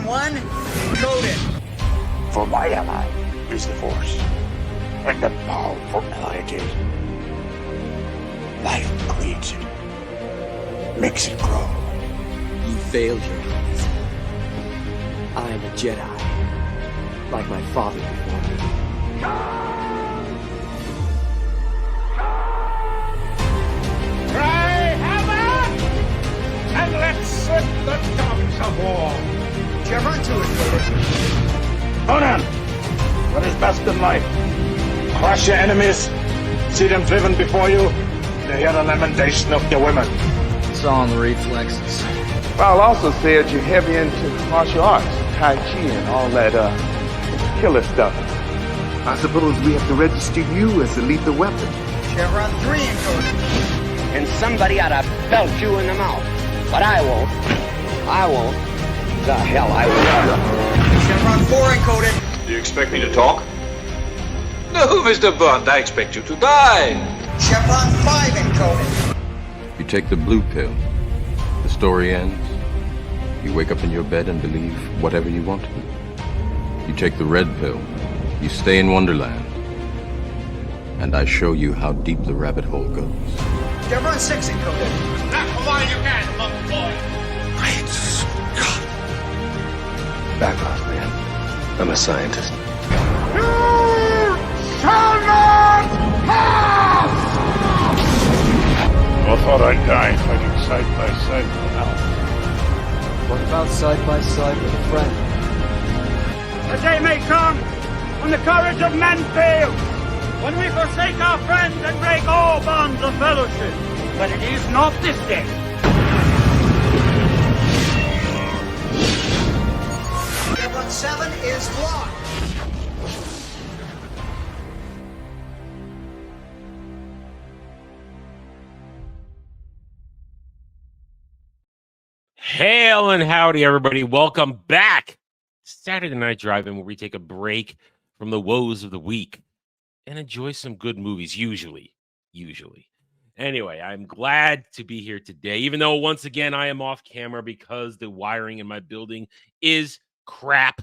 1, coded. For my ally is the Force, and the powerful ally life creates it, makes it grow. You failed, Your Highness. I am a Jedi, like my father before me. Cry hammer, and let's set the tongues of war. Chevron 2 is coded. Conan, what is best in life? Crush your enemies, see them driven before you, to hear the lamentation of your women. Strong reflexes. I'll also say that you're heavy into martial arts, Tai Chi and all that killer stuff. I suppose we have to register you as a lethal weapon. Chevron 3 encoded. And somebody ought to belt you in the mouth. But I won't. I won't. The hell I will. Chevron 4 encoded. Do you expect me to talk? No, Mr. Bond, I expect you to die. Chevron 5 encoded. You take the blue pill. The story ends. You wake up in your bed and believe whatever you want to. You take the red pill. You stay in Wonderland. And I show you how deep the rabbit hole goes. Chevron 6 encoded. Knock a while you can, monk boy. Great Scott. Back off, man. I'm a scientist. You shall not pass! I thought I'd die fighting side by side with Al. What about side by side with a friend? The day may come when the courage of men fails, when we forsake our friends and break all bonds of fellowship. But it is not this day. Chevron 7 is locked. Hail and howdy, everybody. Welcome back. Saturday Night Drive-In, where we take a break from the woes of the week and enjoy some good movies, usually. Anyway, I'm glad to be here today, even though once again I am off camera because the wiring in my building is crap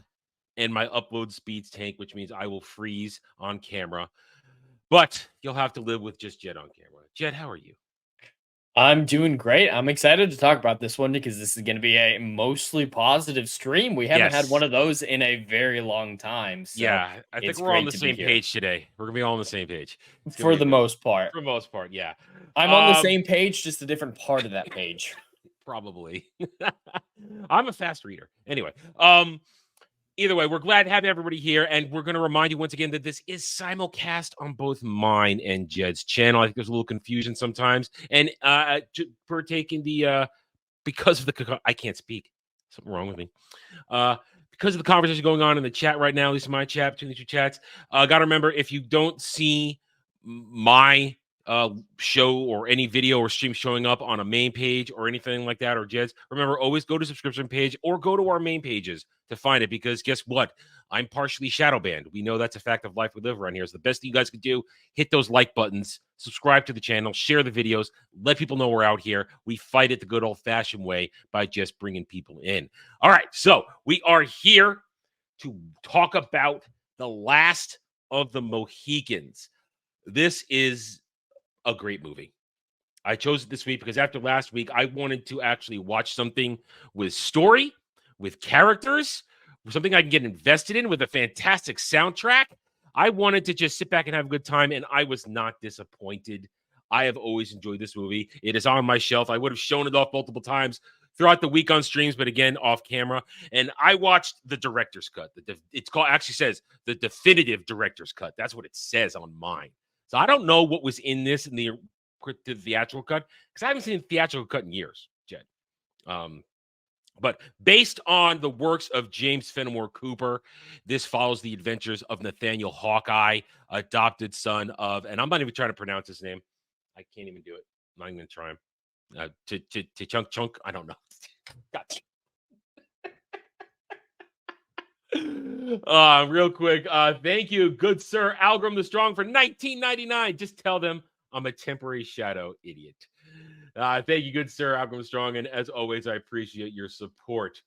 and my upload speeds tank, which means I will freeze on camera. But you'll have to live with just Jed on camera. Jed, how are you? I'm doing great. I'm excited to talk about this one because this is going to be a mostly positive stream. We haven't had one of those in a very long time. So yeah, I think we're on the same page today. We're going to be all on the same page. For the most part. For the most part, yeah. I'm on the same page, just a different part of that page. Probably. I'm a fast reader. Anyway, either way, we're glad to have everybody here, and we're going to remind you once again that this is simulcast on both mine and Jed's channel. I think there's a little confusion sometimes, and partaking the because of the I can't speak, something wrong with me. Because of the conversation going on in the chat right now, at least in my chat between the two chats, got to remember, if you don't see my show or any video or stream showing up on a main page or anything like that, or Jed's, remember, always go to subscription page or go to our main pages to find it, because guess what? I'm partially shadow banned. We know that's a fact of life we live around here. So the best thing you guys could do, hit those like buttons, subscribe to the channel, share the videos, let people know we're out here. We fight it the good old-fashioned way by just bringing people in. All right, so we are here to talk about The Last of the Mohicans. This is a great movie. I chose it this week because after last week, I wanted to actually watch something with story, with characters, something I can get invested in, with a fantastic soundtrack. I wanted to just sit back and have a good time, and I was not disappointed. I have always enjoyed this movie. It is on my shelf. I would have shown it off multiple times throughout the week on streams, but again, off camera. And I watched the director's cut. It's called, actually says the definitive director's cut. That's what it says on mine. So I don't know what was in this in the theatrical cut, because I haven't seen the theatrical cut in years, Jed. But based on the works of James Fenimore Cooper, this follows the adventures of Nathaniel Hawkeye, adopted son of, and I'm not even trying to pronounce his name. I can't even do it. I'm not even going to try. Chunk. I don't know. Gotcha. Real quick, thank you, good sir Algram the Strong, for $19.99. Just tell them I'm a temporary shadow idiot. Thank you, good sir Algram the Strong, and as always, I appreciate your support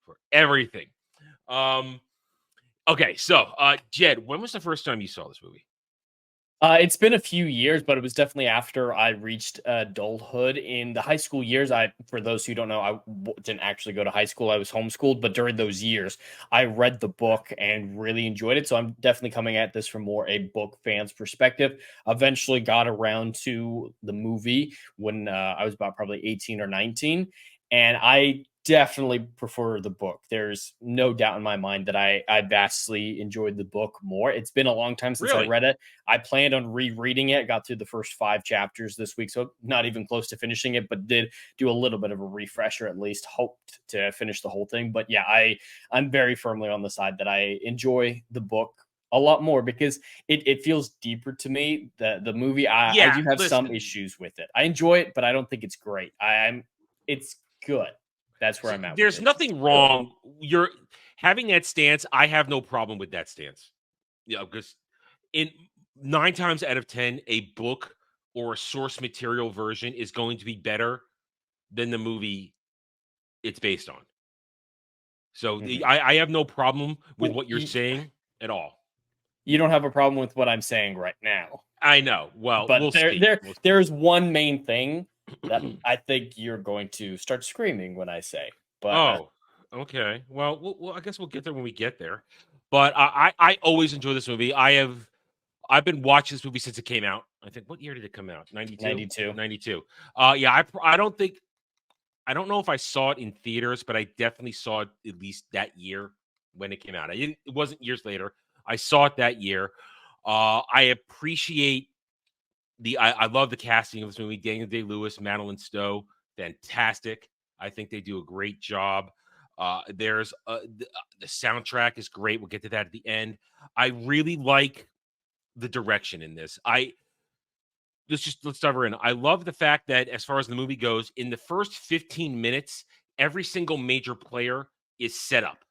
for everything. Okay, so Jed, when was the first time you saw this movie? It's been a few years, but it was definitely after I reached adulthood. In the high school years, for those who don't know, didn't actually go to high school. I was homeschooled, but during those years, I read the book and really enjoyed it. So I'm definitely coming at this from more a book fan's perspective. Eventually got around to the movie when I was about probably 18 or 19, and I definitely prefer the book. There's no doubt in my mind that I vastly enjoyed the book more. It's been a long time since I Really? read it. I planned on rereading it. Got through the first 5 chapters this week, so not even close to finishing it, but did do a little bit of a refresher at least. Hoped to finish the whole thing. But yeah, I'm very firmly on the side that I enjoy the book a lot more because it feels deeper to me. The movie, I Yeah, do have some listen. issues with it. I enjoy it, but I don't think it's great. It's good. That's where I'm at. There's with it. nothing wrong. You're having that stance. I have no problem with that stance. Yeah, because in 9 times out of 10, a book or a source material version is going to be better than the movie it's based on. So I have no problem with what you're saying at all. You don't have a problem with what I'm saying right now. I know. Well, But we'll see. We'll see. there's one main thing that I think you're going to start screaming when I say. But Oh, okay. Well, I guess we'll get there when we get there. But I always enjoy this movie. I've been watching this movie since it came out. I think what year did it come out? 92? 92. 92. Yeah, I don't know if I saw it in theaters, but I definitely saw it at least that year when it came out. It wasn't years later. I saw it that year. I appreciate I love the casting of this movie. Daniel Day-Lewis, Madeline Stowe, fantastic. I think they do a great job. There's the soundtrack is great. We'll get to that at the end. I really like the direction in this. Let's dive in. I love the fact that as far as the movie goes, in the first 15 minutes, every single major player is set up.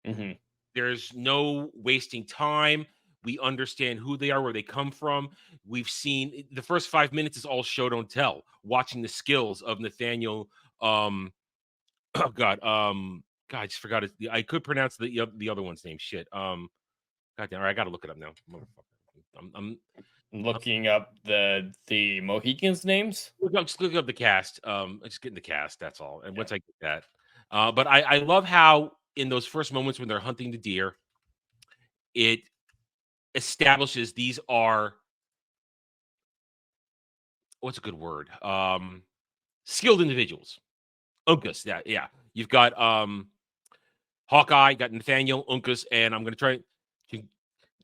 Mm-hmm. There's no wasting time. We understand who they are, where they come from. We've seen the first 5 minutes is all show don't tell. Watching the skills of Nathaniel. Oh God. God, I just forgot it. I could pronounce the other one's name. Shit. God damn. I got to look it up now. I'm looking up the Mohicans names. Just look up the cast. Just getting the cast. That's all. And once I get that, but I love how in those first moments when they're hunting the deer, it establishes these are what's a good word? Skilled individuals. Uncas, yeah. You've got Hawkeye, got Nathaniel, Uncas, and I'm gonna try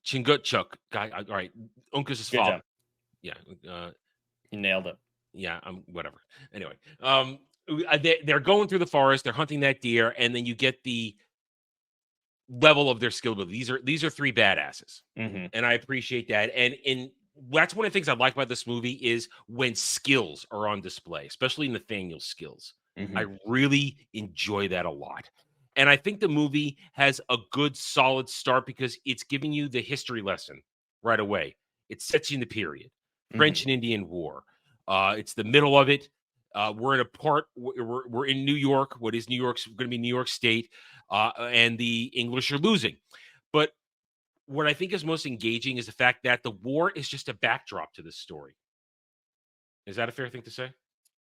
Chingutchuk. Guy, all right. Uncas is father. Yeah. You nailed it. Yeah, whatever. Anyway, they're going through the forest, they're hunting that deer, and then you get the level of their skill. These are 3 badasses, and I appreciate that. And that's one of the things I like about this movie is when skills are on display, especially Nathaniel's skills. I really enjoy that a lot. And I think the movie has a good, solid start because it's giving you the history lesson right away. It sets you in the period. French and Indian War. It's the middle of it. We're in New York. What is New York's going to be New York State, and the English are losing. But what I think is most engaging is the fact that the war is just a backdrop to this story. Is that a fair thing to say?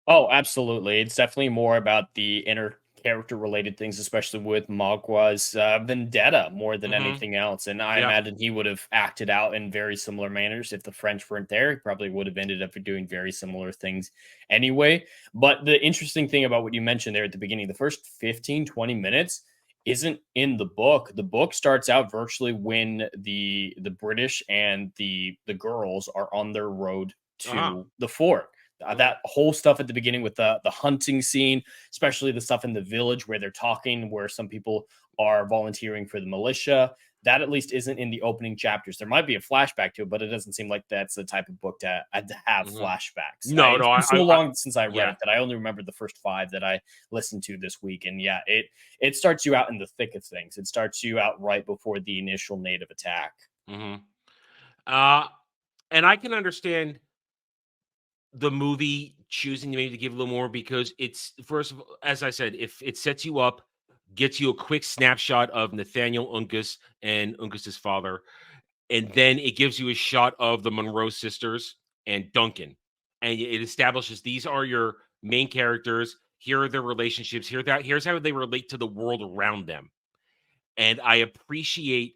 Oh, absolutely. It's definitely more about the inner character related things, especially with Magua's vendetta more than anything else. And I imagine he would have acted out in very similar manners if the French weren't there. He probably would have ended up doing very similar things anyway. But the interesting thing about what you mentioned there at the beginning, the first 15, 20 minutes isn't in the book. The book starts out virtually when the British and the girls are on their road to the fort. That whole stuff at the beginning with the hunting scene, especially the stuff in the village where they're talking, where some people are volunteering for the militia, that at least isn't in the opening chapters. There might be a flashback to it, but it doesn't seem like that's the type of book to have flashbacks. No, it's been so long since I read it that I only remember the first 5 that I listened to this week. And yeah, it starts you out in the thick of things. It starts you out right before the initial native attack. And I can understand the movie choosing maybe to give a little more because it's, first of all, as I said, if it sets you up, gets you a quick snapshot of Nathaniel Uncas and Uncas's father, and then it gives you a shot of the Monroe sisters and Duncan, and it establishes these are your main characters. Here are their relationships. Here's how they relate to the world around them, and I appreciate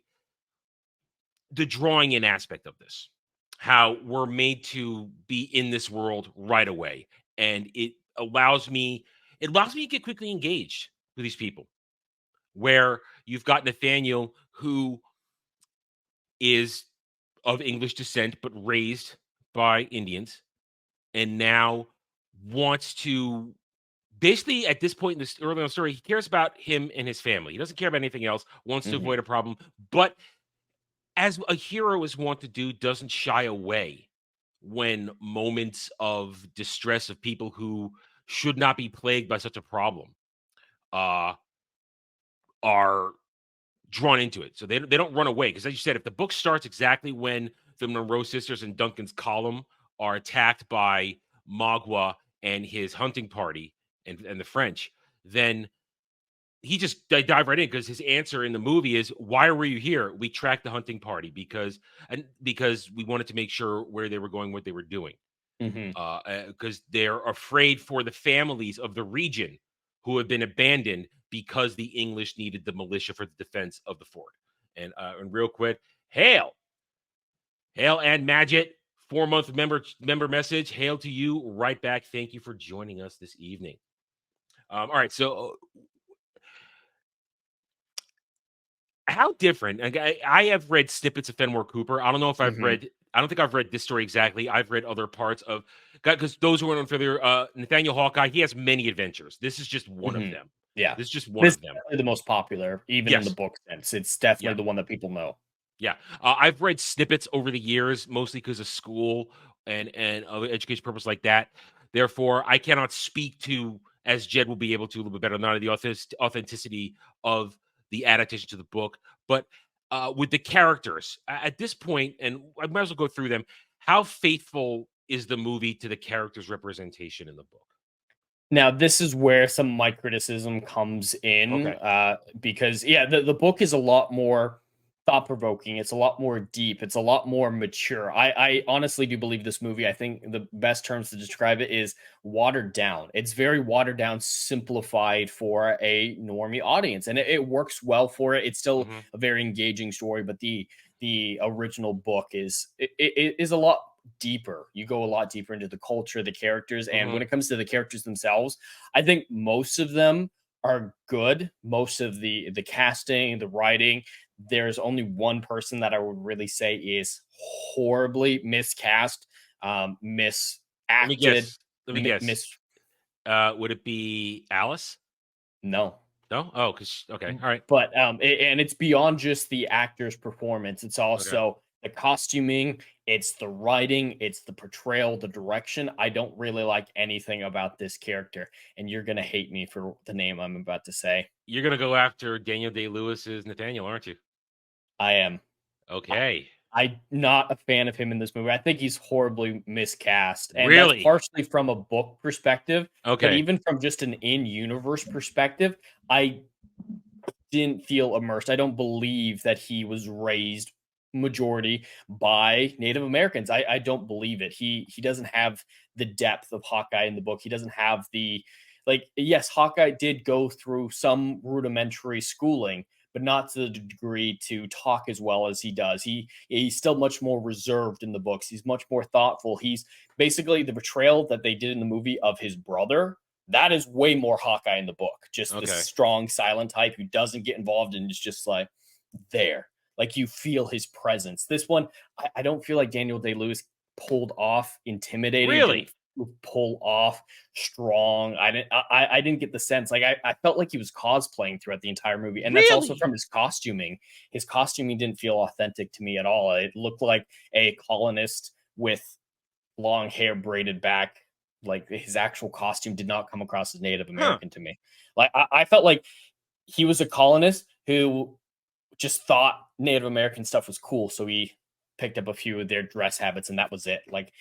the drawing in aspect of this, how we're made to be in this world right away, and it allows me to get quickly engaged with these people. Where you've got Nathaniel, who is of English descent but raised by Indians, and now wants to basically at this point in this early in the story, he cares about him and his family. He doesn't care about anything else, wants to avoid a problem, but as a hero is wont to do, doesn't shy away when moments of distress of people who should not be plagued by such a problem are drawn into it. So they don't run away. Because as you said, if the book starts exactly when the Monroe sisters and Duncan's column are attacked by Magua and his hunting party and the French, then they dive right in, because his answer in the movie is, why were you here? We tracked the hunting party because we wanted to make sure where they were going, what they were doing. Because they're afraid for the families of the region who have been abandoned because the English needed the militia for the defense of the fort. And real quick, hail and Magit, 4-month member message. Hail to you right back. Thank you for joining us this evening. All right, so how different? I have read snippets of Fenimore Cooper. I don't know if I've read. I don't think I've read this story exactly. I've read other parts of, because those who are unfamiliar, Nathaniel Hawkeye, he has many adventures. This is just one of them. Yeah, this is just one of them. Definitely the most popular, even in the book sense. It's definitely the one that people know. Yeah, I've read snippets over the years, mostly because of school and other education purpose like that. Therefore, I cannot speak to, as Jed will be able to a little bit better, not the authenticity of the adaptation to the book, but with the characters at this point, and I might as well go through them. How faithful is the movie to the characters' representation in the book? Now, this is where some of my criticism comes in, because the book is a lot more thought-provoking. It's a lot more deep. It's a lot more mature. I honestly do believe this movie, I think the best terms to describe it is watered down. It's very watered down, simplified for a normie audience, and it works well for it. It's still a very engaging story, but the original book is a lot deeper. You go a lot deeper into the culture, the characters, and when it comes to the characters themselves, I think most of them are good. Most of the casting, the writing, there's only one person that I would really say is horribly miscast, misacted. Let me guess. Would it be Alice? No. No? Oh, because okay, all right. But and it's beyond just the actor's performance. It's also the costuming, it's the writing, it's the portrayal, the direction. I don't really like anything about this character, and you're gonna hate me for the name I'm about to say. You're gonna go after Daniel Day-Lewis's Nathaniel, aren't you? I am. Okay. I'm not a fan of him in this movie. I think he's horribly miscast. And really? That's partially from a book perspective. Okay. But even from just an in-universe perspective, I didn't feel immersed. I don't believe that he was raised majority by Native Americans. I don't believe it. He doesn't have the depth of Hawkeye in the book. He doesn't have yes, Hawkeye did go through some rudimentary schooling, but not to the degree to talk as well as he does. He's still much more reserved in the books. He's much more thoughtful. He's basically the portrayal that they did in the movie of his brother. That is way more Hawkeye in the book. Just this strong, silent type who doesn't get involved and is just like there. Like you feel his presence. This one, I don't feel like Daniel Day-Lewis pulled off intimidating. Really? Pull off strong. I didn't get the sense. Like I felt like he was cosplaying throughout the entire movie, and that's also from his costuming. His costuming didn't feel authentic to me at all. It looked like a colonist with long hair braided back. Like his actual costume did not come across as Native American to me. Like I felt like he was a colonist who just thought Native American stuff was cool, so he picked up a few of their dress habits, and that was it. Like,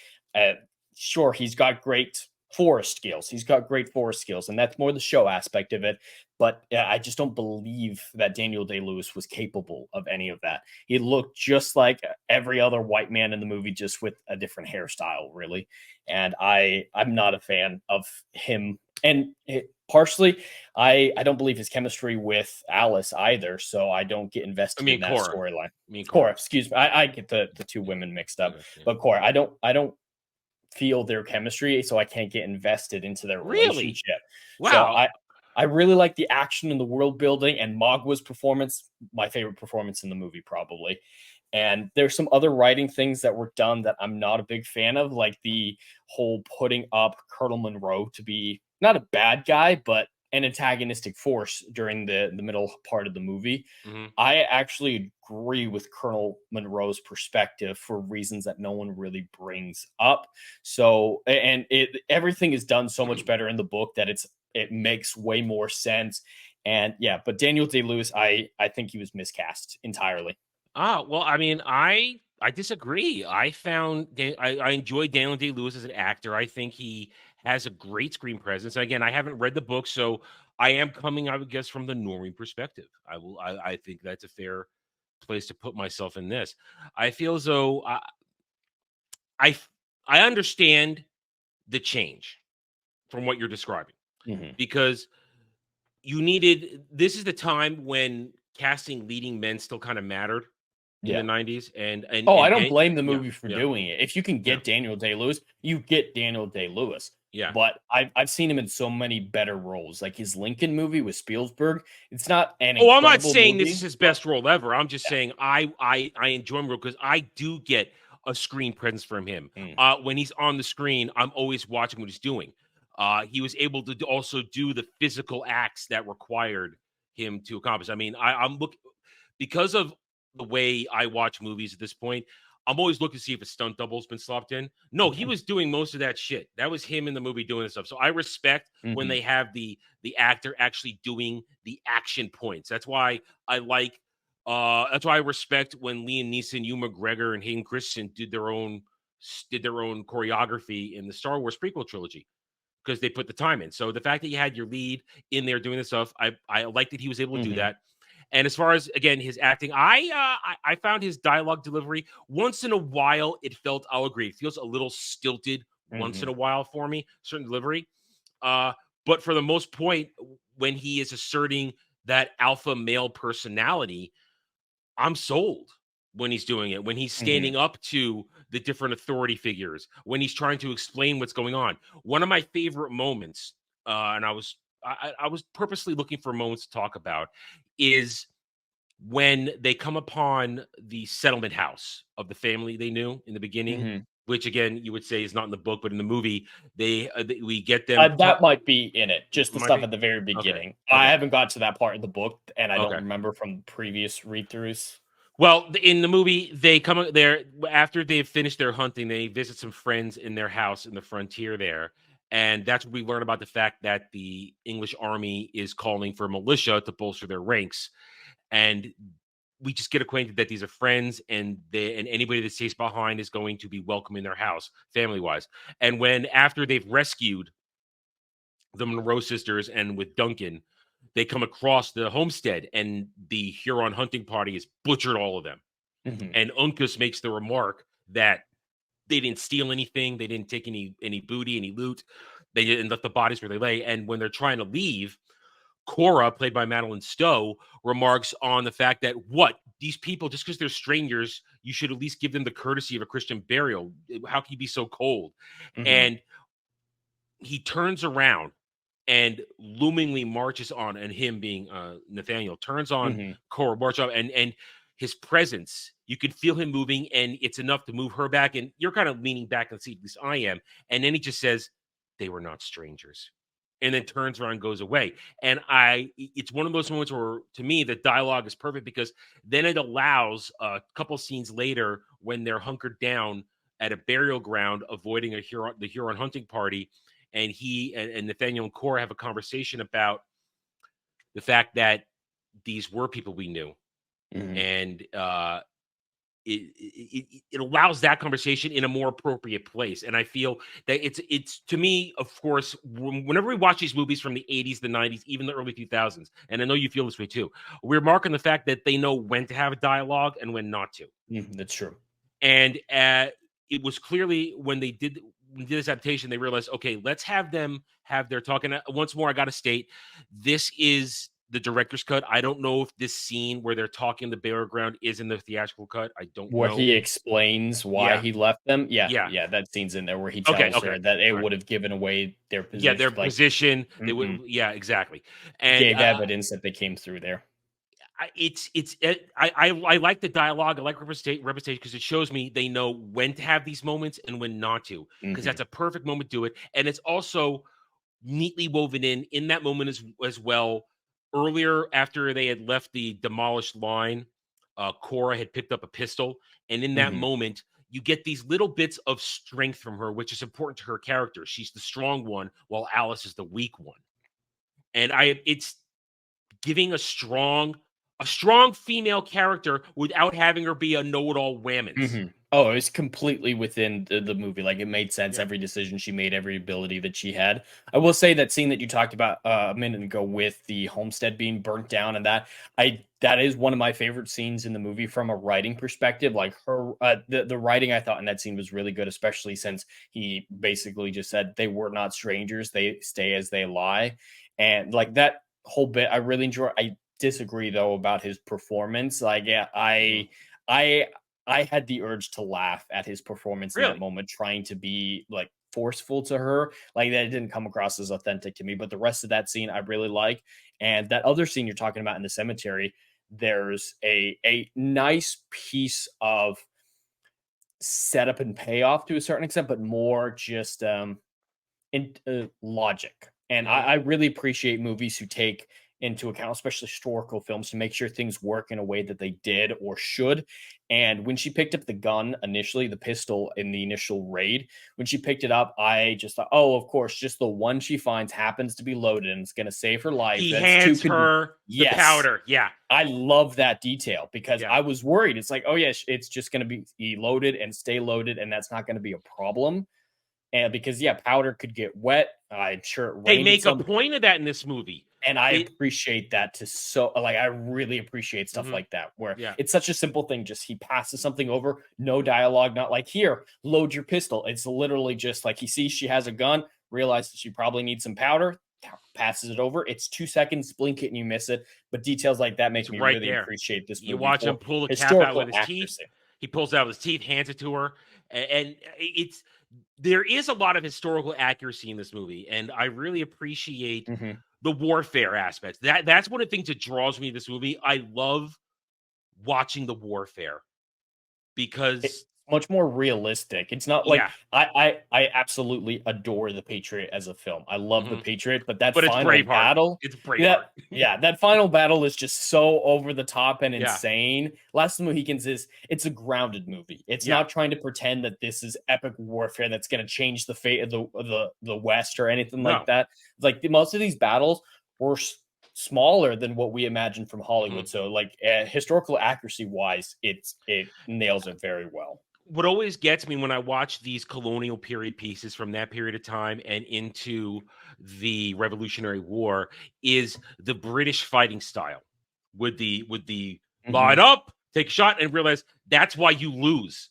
sure, he's got great forest skills. He's got great forest skills, and that's more the show aspect of it. But I just don't believe that Daniel Day-Lewis was capable of any of that. He looked just like every other white man in the movie, just with a different hairstyle, really. And I'm not a fan of him. And partially, I don't believe his chemistry with Alice either, so I don't get invested in that storyline. Cora, excuse me. I get the two women mixed up. Yeah. But Cora, I don't feel their chemistry, so I can't get invested into their relationship. Wow. So I really like the action and the world building, and Magwa's performance, my favorite performance in the movie, probably. And there's some other writing things that were done that I'm not a big fan of, like the whole putting up Colonel Monroe to be not a bad guy, but an antagonistic force during the middle part of the movie. Mm-hmm. I actually agree with Colonel Monroe's perspective for reasons that no one really brings up. So, and everything is done so much better in the book that it makes way more sense. And yeah, but Daniel Day-Lewis, I think he was miscast entirely. Well, I mean, I disagree. I enjoy Daniel Day-Lewis as an actor. I think he has a great screen presence. And again, I haven't read the book, so I am coming, I would guess, from the normie perspective. I think that's a fair place to put myself in this. I feel as though I understand the change from what you're describing, because this is the time when casting leading men still kind of mattered in the 90s. And I don't blame the movie for doing it. If you can get Daniel Day-Lewis, you get Daniel Day-Lewis. Yeah. But I've seen him in so many better roles. Like his Lincoln movie with Spielberg. It's not an I'm not saying this is his best role ever. I'm just saying I enjoy him because I do get a screen presence from him. When he's on the screen, I'm always watching what he's doing. He was able to also do the physical acts that required him to accomplish. I mean, I'm looking, because of the way I watch movies at this point, I'm always looking to see if a stunt double's been slopped in. No, he was doing most of that shit. That was him in the movie doing this stuff. So I respect when they have the actor actually doing the action points. That's why I like. That's why I respect when Liam Neeson, Ewan McGregor, and Hayden Christensen did their own choreography in the Star Wars prequel trilogy, because they put the time in. So the fact that you had your lead in there doing this stuff, I like that he was able to do that. And as far as, again, his acting, I found his dialogue delivery, once in a while, it felt, I'll agree, it feels a little stilted once in a while for me, certain delivery. But for the most point, when he is asserting that alpha male personality, I'm sold when he's doing it, when he's standing up to the different authority figures, when he's trying to explain what's going on. One of my favorite moments, and I was purposely looking for moments to talk about, is when they come upon the settlement house of the family they knew in the beginning, which again, you would say is not in the book, but in the movie, we get them. That might be in it, just the stuff at the very beginning. Okay. I haven't got to that part of the book, and I don't remember from previous read-throughs. Well, in the movie, they come there after they've finished their hunting. They visit some friends in their house in the frontier there. And that's where we learn about the fact that the English army is calling for militia to bolster their ranks. And we just get acquainted that these are friends, and anybody that stays behind is going to be welcome in their house, family-wise. And after they've rescued the Monroe sisters and with Duncan, they come across the homestead, and the Huron hunting party has butchered all of them. And Uncas makes the remark that they didn't steal anything. They didn't take any booty, any loot. They didn't let the bodies where they lay. And when they're trying to leave, Cora, played by Madeline Stowe, remarks on the fact that these people, just because they're strangers, you should at least give them the courtesy of a Christian burial. How can you be so cold? And he turns around and loomingly marches on, and him being Nathaniel turns on Cora, march up, and his presence, you could feel him moving, and it's enough to move her back. And you're kind of leaning back in the seat, at least I am. And then he just says, they were not strangers. And then turns around and goes away. And it's one of those moments where, to me, the dialogue is perfect, because then it allows a couple scenes later, when they're hunkered down at a burial ground, avoiding the Huron hunting party, and he and Nathaniel and Cora have a conversation about the fact that these were people we knew. And it allows that conversation in a more appropriate place. And I feel that it's to me, of course, whenever we watch these movies from the 80s, the 90s, even the early 2000s, and I know you feel this way too, we're marking the fact that they know when to have a dialogue and when not to. That's true. And it was clearly when they did this adaptation, they realized, okay, let's have them have their talk. And once more, I got to state, this is the director's cut. I don't know if this scene where they're talking in the background is in the theatrical cut. I don't where know. He explains why he left them. Yeah, that scene's in there where he tells her that it would have given away their position. Yeah, their position. They would. Yeah, exactly. And gave evidence that they came through there. I like the dialogue. I like representation because it shows me they know when to have these moments and when not to, because that's a perfect moment to do it. And it's also neatly woven in that moment as well. Earlier, after they had left the demolished line, Cora had picked up a pistol, and in that moment, you get these little bits of strength from her, which is important to her character. She's the strong one, while Alice is the weak one, and it's giving a strong female character without having her be a know-it-all whammons. Oh, it was completely within the movie. Like, it made sense. Every decision she made, every ability that she had. I will say that scene that you talked about a minute ago with the homestead being burnt down, and that is one of my favorite scenes in the movie from a writing perspective. Like, her the writing I thought in that scene was really good, especially since he basically just said they were not strangers, they stay as they lie. And like that whole bit I really enjoy. I disagree though about his performance. Like, I had the urge to laugh at his performance in that moment, trying to be like forceful to her. Like, that didn't come across as authentic to me, but the rest of that scene I really like. And that other scene you're talking about in the cemetery, there's a nice piece of setup and payoff to a certain extent, but more just logic. And I really appreciate movies who take into account, especially historical films, to make sure things work in a way that they did or should. And when she picked up the gun initially, the pistol in the initial raid, when she picked it up, I just thought, oh, of course, just the one she finds happens to be loaded and it's going to save her life. He hands her the powder. Yeah. I love that detail because I was worried. It's like, oh, yeah, it's just going to be loaded and stay loaded, and that's not going to be a problem. And because, powder could get wet. I'm sure they make a point of that in this movie. And I appreciate that I really appreciate stuff like that, where it's such a simple thing. Just he passes something over, no dialogue, not like, here, load your pistol. It's literally just like he sees she has a gun, realizes she probably needs some powder, passes it over. It's 2 seconds, blink it and you miss it. But details like that make me really appreciate this movie. You watch him pull the cap out with his teeth. He pulls it out with his teeth, hands it to her. And there is a lot of historical accuracy in this movie. And I really appreciate the warfare aspects. That's one of the things that draws me to this movie. I love watching the warfare because it's much more realistic. It's not like I absolutely adore The Patriot as a film. I love The Patriot, but final battle, it's Braveheart. That final battle is just so over the top and insane. Last of the Mohicans it's a grounded movie. It's not trying to pretend that this is epic warfare that's going to change the fate of the West or anything like that. Like, most of these battles were smaller than what we imagine from Hollywood. So like historical accuracy wise, it nails it very well. What always gets me when I watch these colonial period pieces from that period of time and into the Revolutionary War is the British fighting style with the line up, take a shot, and realize that's why you lose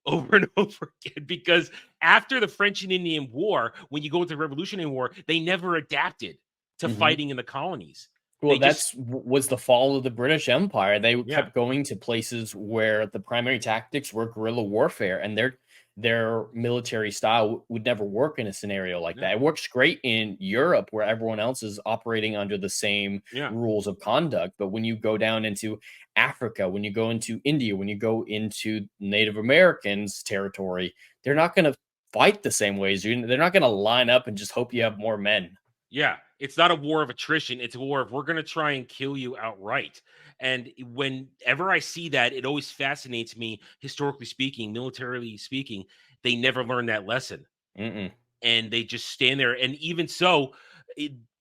over and over again. Because after the French and Indian War, when you go into the Revolutionary War, they never adapted to fighting in the colonies. Well, was the fall of the British Empire. They kept going to places where the primary tactics were guerrilla warfare, and their military style would never work in a scenario like that. It works great in Europe where everyone else is operating under the same rules of conduct. But when you go down into Africa, when you go into India, when you go into Native Americans' territory, they're not going to fight the same ways. They're not going to line up and just hope you have more men. Yeah. It's not a war of attrition. It's a war of we're going to try and kill you outright. And whenever I see that, it always fascinates me, historically speaking, militarily speaking. They never learn that lesson. And they just stand there. And even so,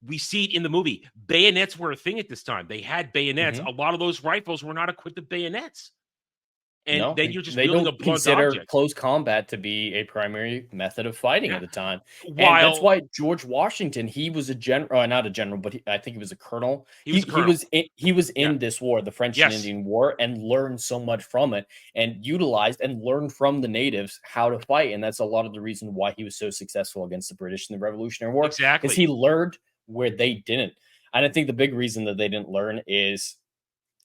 we see it in the movie. Bayonets were a thing at this time. They had bayonets. A lot of those rifles were not equipped with bayonets. And No, then you're just they wielding a don't blunt consider object. close combat to be a primary method of fighting at the time. And that's While why George Washington, he was a general, not a general, but I think he was a colonel. he was a colonel. He was Yeah. in this war, the French and Yes. Indian War, and learned so much from it, and utilized and learned from the natives how to fight. And that's a lot of the reason why he was so successful against the British in the Revolutionary War. Exactly. Because he learned where they didn't. And I think the big reason that they didn't learn is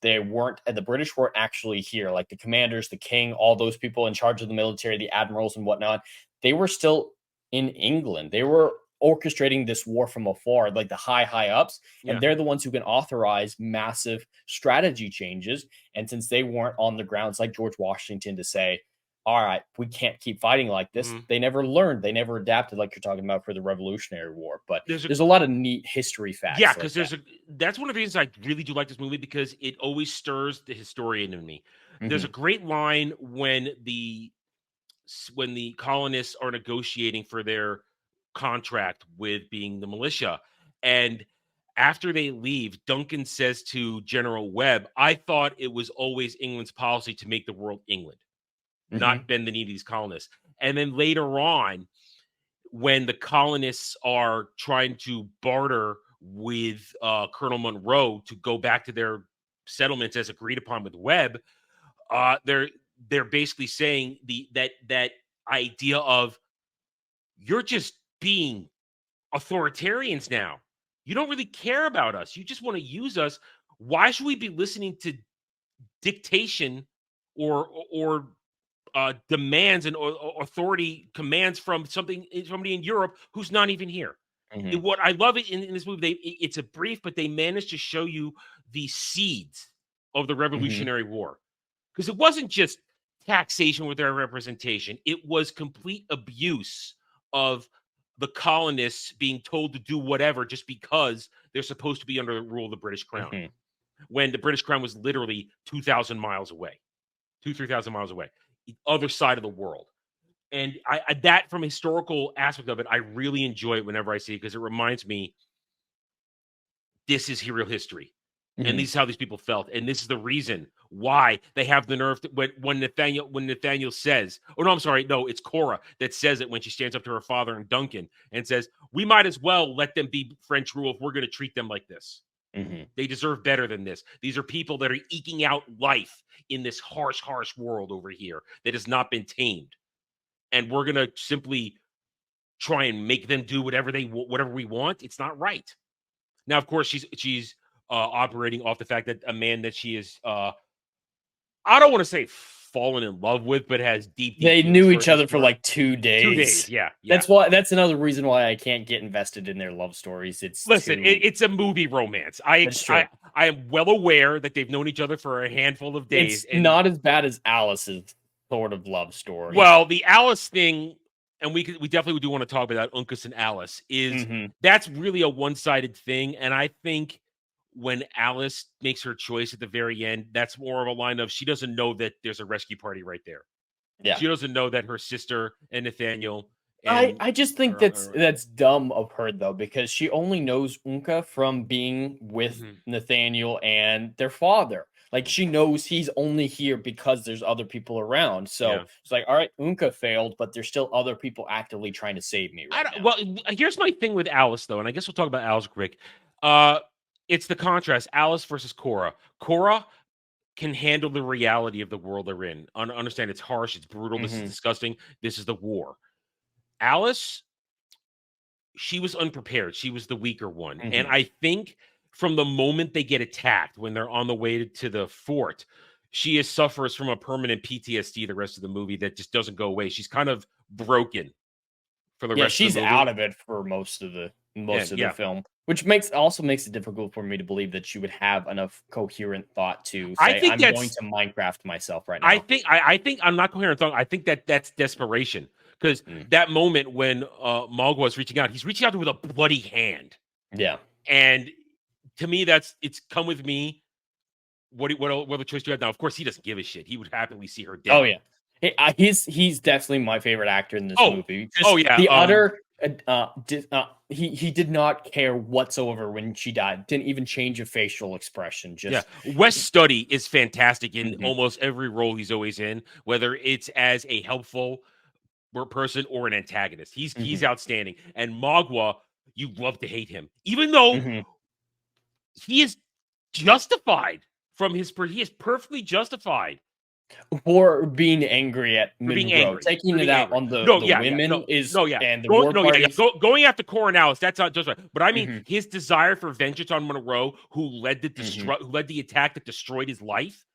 the British weren't actually here. Like the commanders, the king, all those people in charge of the military, the admirals and whatnot, they were still in England. They were orchestrating this war from afar, like the high ups, and they're the ones who can authorize massive strategy changes. And since they weren't on the grounds like George Washington to say, all right, we can't keep fighting like this. They never learned. They never adapted, like you're talking about for the Revolutionary War. But there's a lot of neat history facts. Yeah, because that's one of the reasons I really do like this movie, because it always stirs the historian in me. There's a great line when the colonists are negotiating for their contract with being the militia, and after they leave, Duncan says to General Webb, "I thought it was always England's policy to make the world England, not bend the knee to these colonists." And then later on, when the colonists are trying to barter with Colonel Monroe to go back to their settlements as agreed upon with Webb, they're basically saying that idea of, you're just being authoritarians now. You don't really care about us. You just want to use us. Why should we be listening to dictation or demands and authority commands from somebody in Europe who's not even here? What I love in this movie, it's a brief, but they managed to show you the seeds of the Revolutionary War, because it wasn't just taxation with their representation; it was complete abuse of the colonists being told to do whatever just because they're supposed to be under the rule of the British Crown, when the British Crown was literally 2,000 miles away, 3,000 miles away, the other side of the world. And I that, from a historical aspect of it, I really enjoy it whenever I see it, because it reminds me, this is real history. And this is how these people felt. And this is the reason why they have the nerve to, when Nathaniel says, oh, no, I'm sorry. No, it's Cora that says it when she stands up to her father and Duncan and says, we might as well let them be French rule if we're going to treat them like this. They deserve better than this. These are people that are eking out life in this harsh world over here that has not been tamed. And we're going to simply try and make them do whatever we want. It's not right. Now, of course, she's operating off the fact that a man that she is, I don't want to say fallen in love with, but has deep they knew each other for like 2 days. 2 days, yeah. That's another reason why I can't get invested in their love stories. It's a movie romance. I am well aware that they've known each other for a handful of days. It's not as bad as Alice's sort of love story. Well, the Alice thing, and we definitely do want to talk about Uncas and Alice, is that's really a one-sided thing. And I think when Alice makes her choice at the very end, that's more of a line of, she doesn't know that there's a rescue party right there. Yeah. She doesn't know that her sister and Nathaniel. I just think that's dumb of her, though, because she only knows Unca from being with Nathaniel and their father. Like, she knows he's only here because there's other people around. So it's like, all right, Unca failed, but there's still other people actively trying to save me right now. Well, here's my thing with Alice, though, and I guess we'll talk about Alice quick. It's the contrast, Alice versus Cora. Cora can handle the reality of the world they're in. Understand it's harsh, it's brutal, this is disgusting, this is the war. Alice, she was unprepared. She was the weaker one. And I think from the moment they get attacked, when they're on the way to the fort, she suffers from a permanent PTSD the rest of the movie that just doesn't go away. She's kind of broken for the rest of the movie. She's out of it for most of the film. Which also makes it difficult for me to believe that she would have enough coherent thought to say, I'm going to Minecraft myself right now. I think I'm not coherent thought. I think that's desperation. Because that moment when Magua is reaching out, he's reaching out with a bloody hand. Yeah. And to me, it's come with me. What other choice do you have now? Of course, he doesn't give a shit. He would happily see her dead. Oh, yeah. He's definitely my favorite actor in this movie. Yeah. The He did not care whatsoever when she died. Didn't even change a facial expression. Just Wes Studi is fantastic in Mhm. almost every role he's always in, whether it's as a helpful person or an antagonist. He's Mhm. outstanding. And Magua, you love to hate him, even though Mhm. he is justified he is perfectly justified For being angry at for being Monroe, angry. taking For it being out angry. on the No, women is no, yeah. and the war parties. Going after Coronels, that's not just right. But I mean, Mhm. his desire for vengeance on Monroe, who led Mhm. who led the attack that destroyed his life.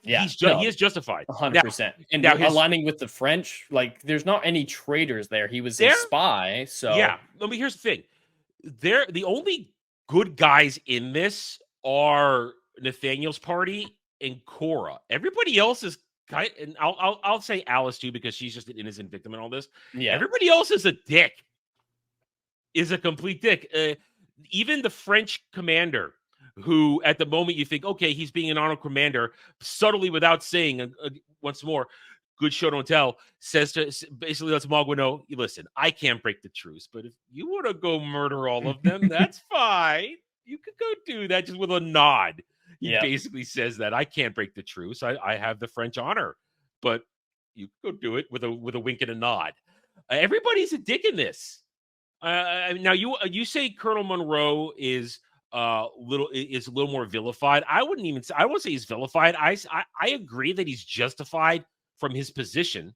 Yeah, He no, is justified. Now, 100%. And now his aligning with the French, like there's not any traitors there. He was a there, spy, so yeah. I mean, here's the thing: the only good guys in this are Nathaniel's party and Cora. Everybody else is kind, and I'll say Alice too because she's just an innocent victim in all this. yeah. Everybody else is a dick. Is a complete dick. Even the French commander, who at the moment you think, okay, he's being an honorable commander, subtly without saying, once more, good show don't tell, says to basically lets Magua know, listen, I can't break the truce, but if you want to go murder all of them, that's fine. You could go do that just with a nod. He Yeah. basically says that I can't break the truce. I have the French honor, but you could go do it with a wink and a nod. Everybody's a dick in this. Now you say Colonel Monroe is a little more vilified. I wouldn't say he's vilified. I agree that he's justified from his position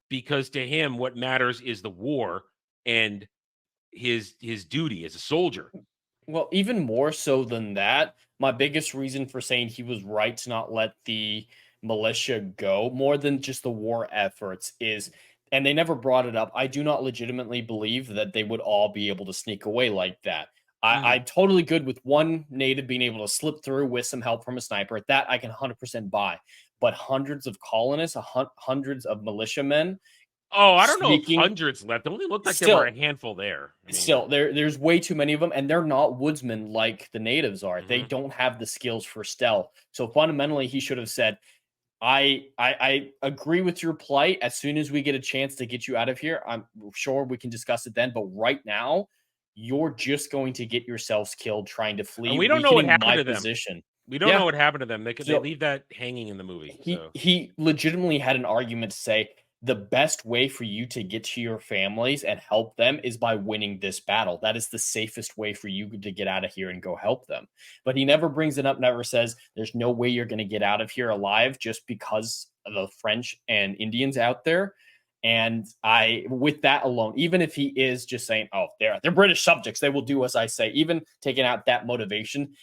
because to him what matters is the war and his duty as a soldier. Well, even more so than that, my biggest reason for saying he was right to not let the militia go, more than just the war efforts, is, and they never brought it up, I do not legitimately believe that they would all be able to sneak away like that. I'm totally good with one native being able to slip through with some help from a sniper. That I can 100% buy. But hundreds of colonists, hundreds of militiamen Oh, I don't know if sneaking. hundreds left. It only looked like there were a handful there. I mean, Still, there's way too many of them, and they're not woodsmen like the natives are. They Mhm. don't have the skills for stealth. So fundamentally, he should have said, I agree with your plight. As soon as we get a chance to get you out of here, I'm sure we can discuss it then. But right now, you're just going to get yourselves killed trying to flee, and we don't know what weakening happened my to them. position. We don't Yeah. know what happened to them. They So- leave that hanging in the movie. So He legitimately had an argument to say the best way for you to get to your families and help them is by winning this battle. That is the safest way for you to get out of here and go help them. But he never brings it up, never says there's no way you're going to get out of here alive just because of the French and Indians out there. And with that alone, even if he is just saying, oh, they're British subjects, they will do as I say, even taking out that motivation,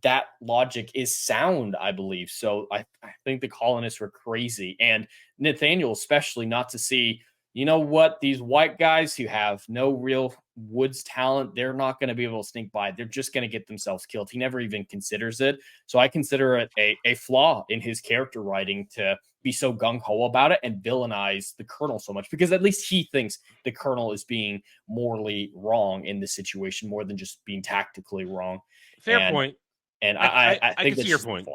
that logic is sound, I believe. So I think the colonists were crazy. And Nathaniel, especially, not to see, you know what, these white guys who have no real woods talent, they're not going to be able to sneak by. They're just going to get themselves killed. He never even considers it. So I consider it a flaw in his character writing to be so gung-ho about it and villainize the colonel so much, because at least he thinks the colonel is being morally wrong in this situation more than just being tactically wrong. fair point. And I I think can see your point.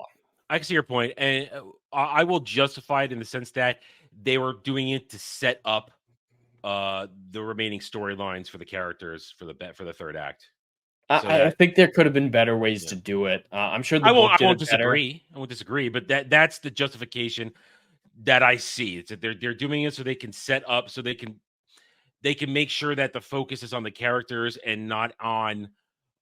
I can see your point, and I will justify it in the sense that they were doing it to set up the remaining storylines for the characters for the third act. I think there could have been better ways to do it. I'm sure the I book did won't it better. disagree. I won't disagree, but that's the justification that I see. It's that they're doing it so they can set up, so they can make sure that the focus is on the characters and not on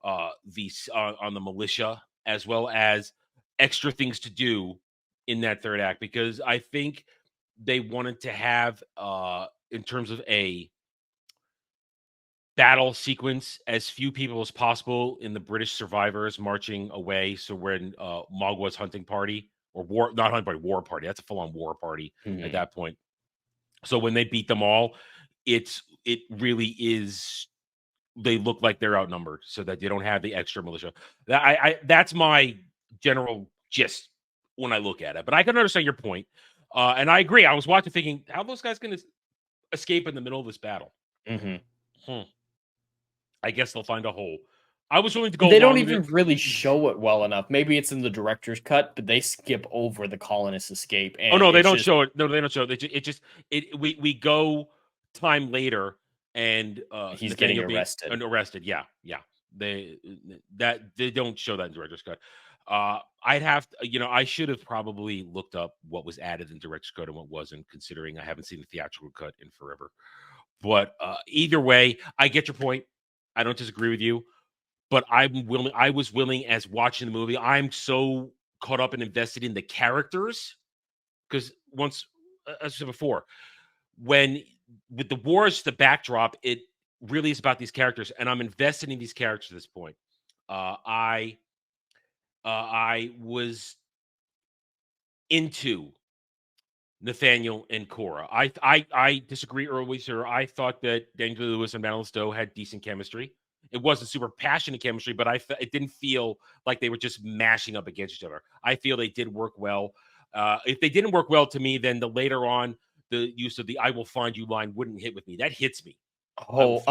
on the militia, as well as extra things to do in that third act, because I think they wanted to have in terms of a battle sequence as few people as possible in the British survivors marching away. So when Magua's hunting party, or not hunting party, war party, that's a full-on war party at that point. So when they beat them all, it really is, they look like they're outnumbered, so that they don't have the extra militia. That's my general gist when I look at it. But I can understand your point, and I agree. I was watching, thinking, how are those guys going to escape in the middle of this battle? I guess they'll find a hole. I was willing to go. They don't even really show it well enough. Maybe it's in the director's cut, but they skip over the colonists' escape. And oh no, they don't show it. No, they don't show it. We go time later, and He's Nathaniel getting arrested. arrested. Yeah. They don't show that in director's cut. I'd have to, I should have probably looked up what was added in director's cut and what wasn't, considering I haven't seen the theatrical cut in forever. But either way, I get your point. I don't disagree with you, but I was willing, as watching the movie, I'm so caught up and invested in the characters, because once, as I said before, when with the war as the backdrop, it really is about these characters, and I'm invested in these characters at this point. I was into Nathaniel and Cora. I disagree early, sir. I thought that Daniel Lewis and Madeline Stowe had decent chemistry. It wasn't super passionate chemistry, but it didn't feel like they were just mashing up against each other. I feel they did work well. If they didn't work well to me, then the later on the use of the "I will find you" line wouldn't hit with me. That hits me. Oh,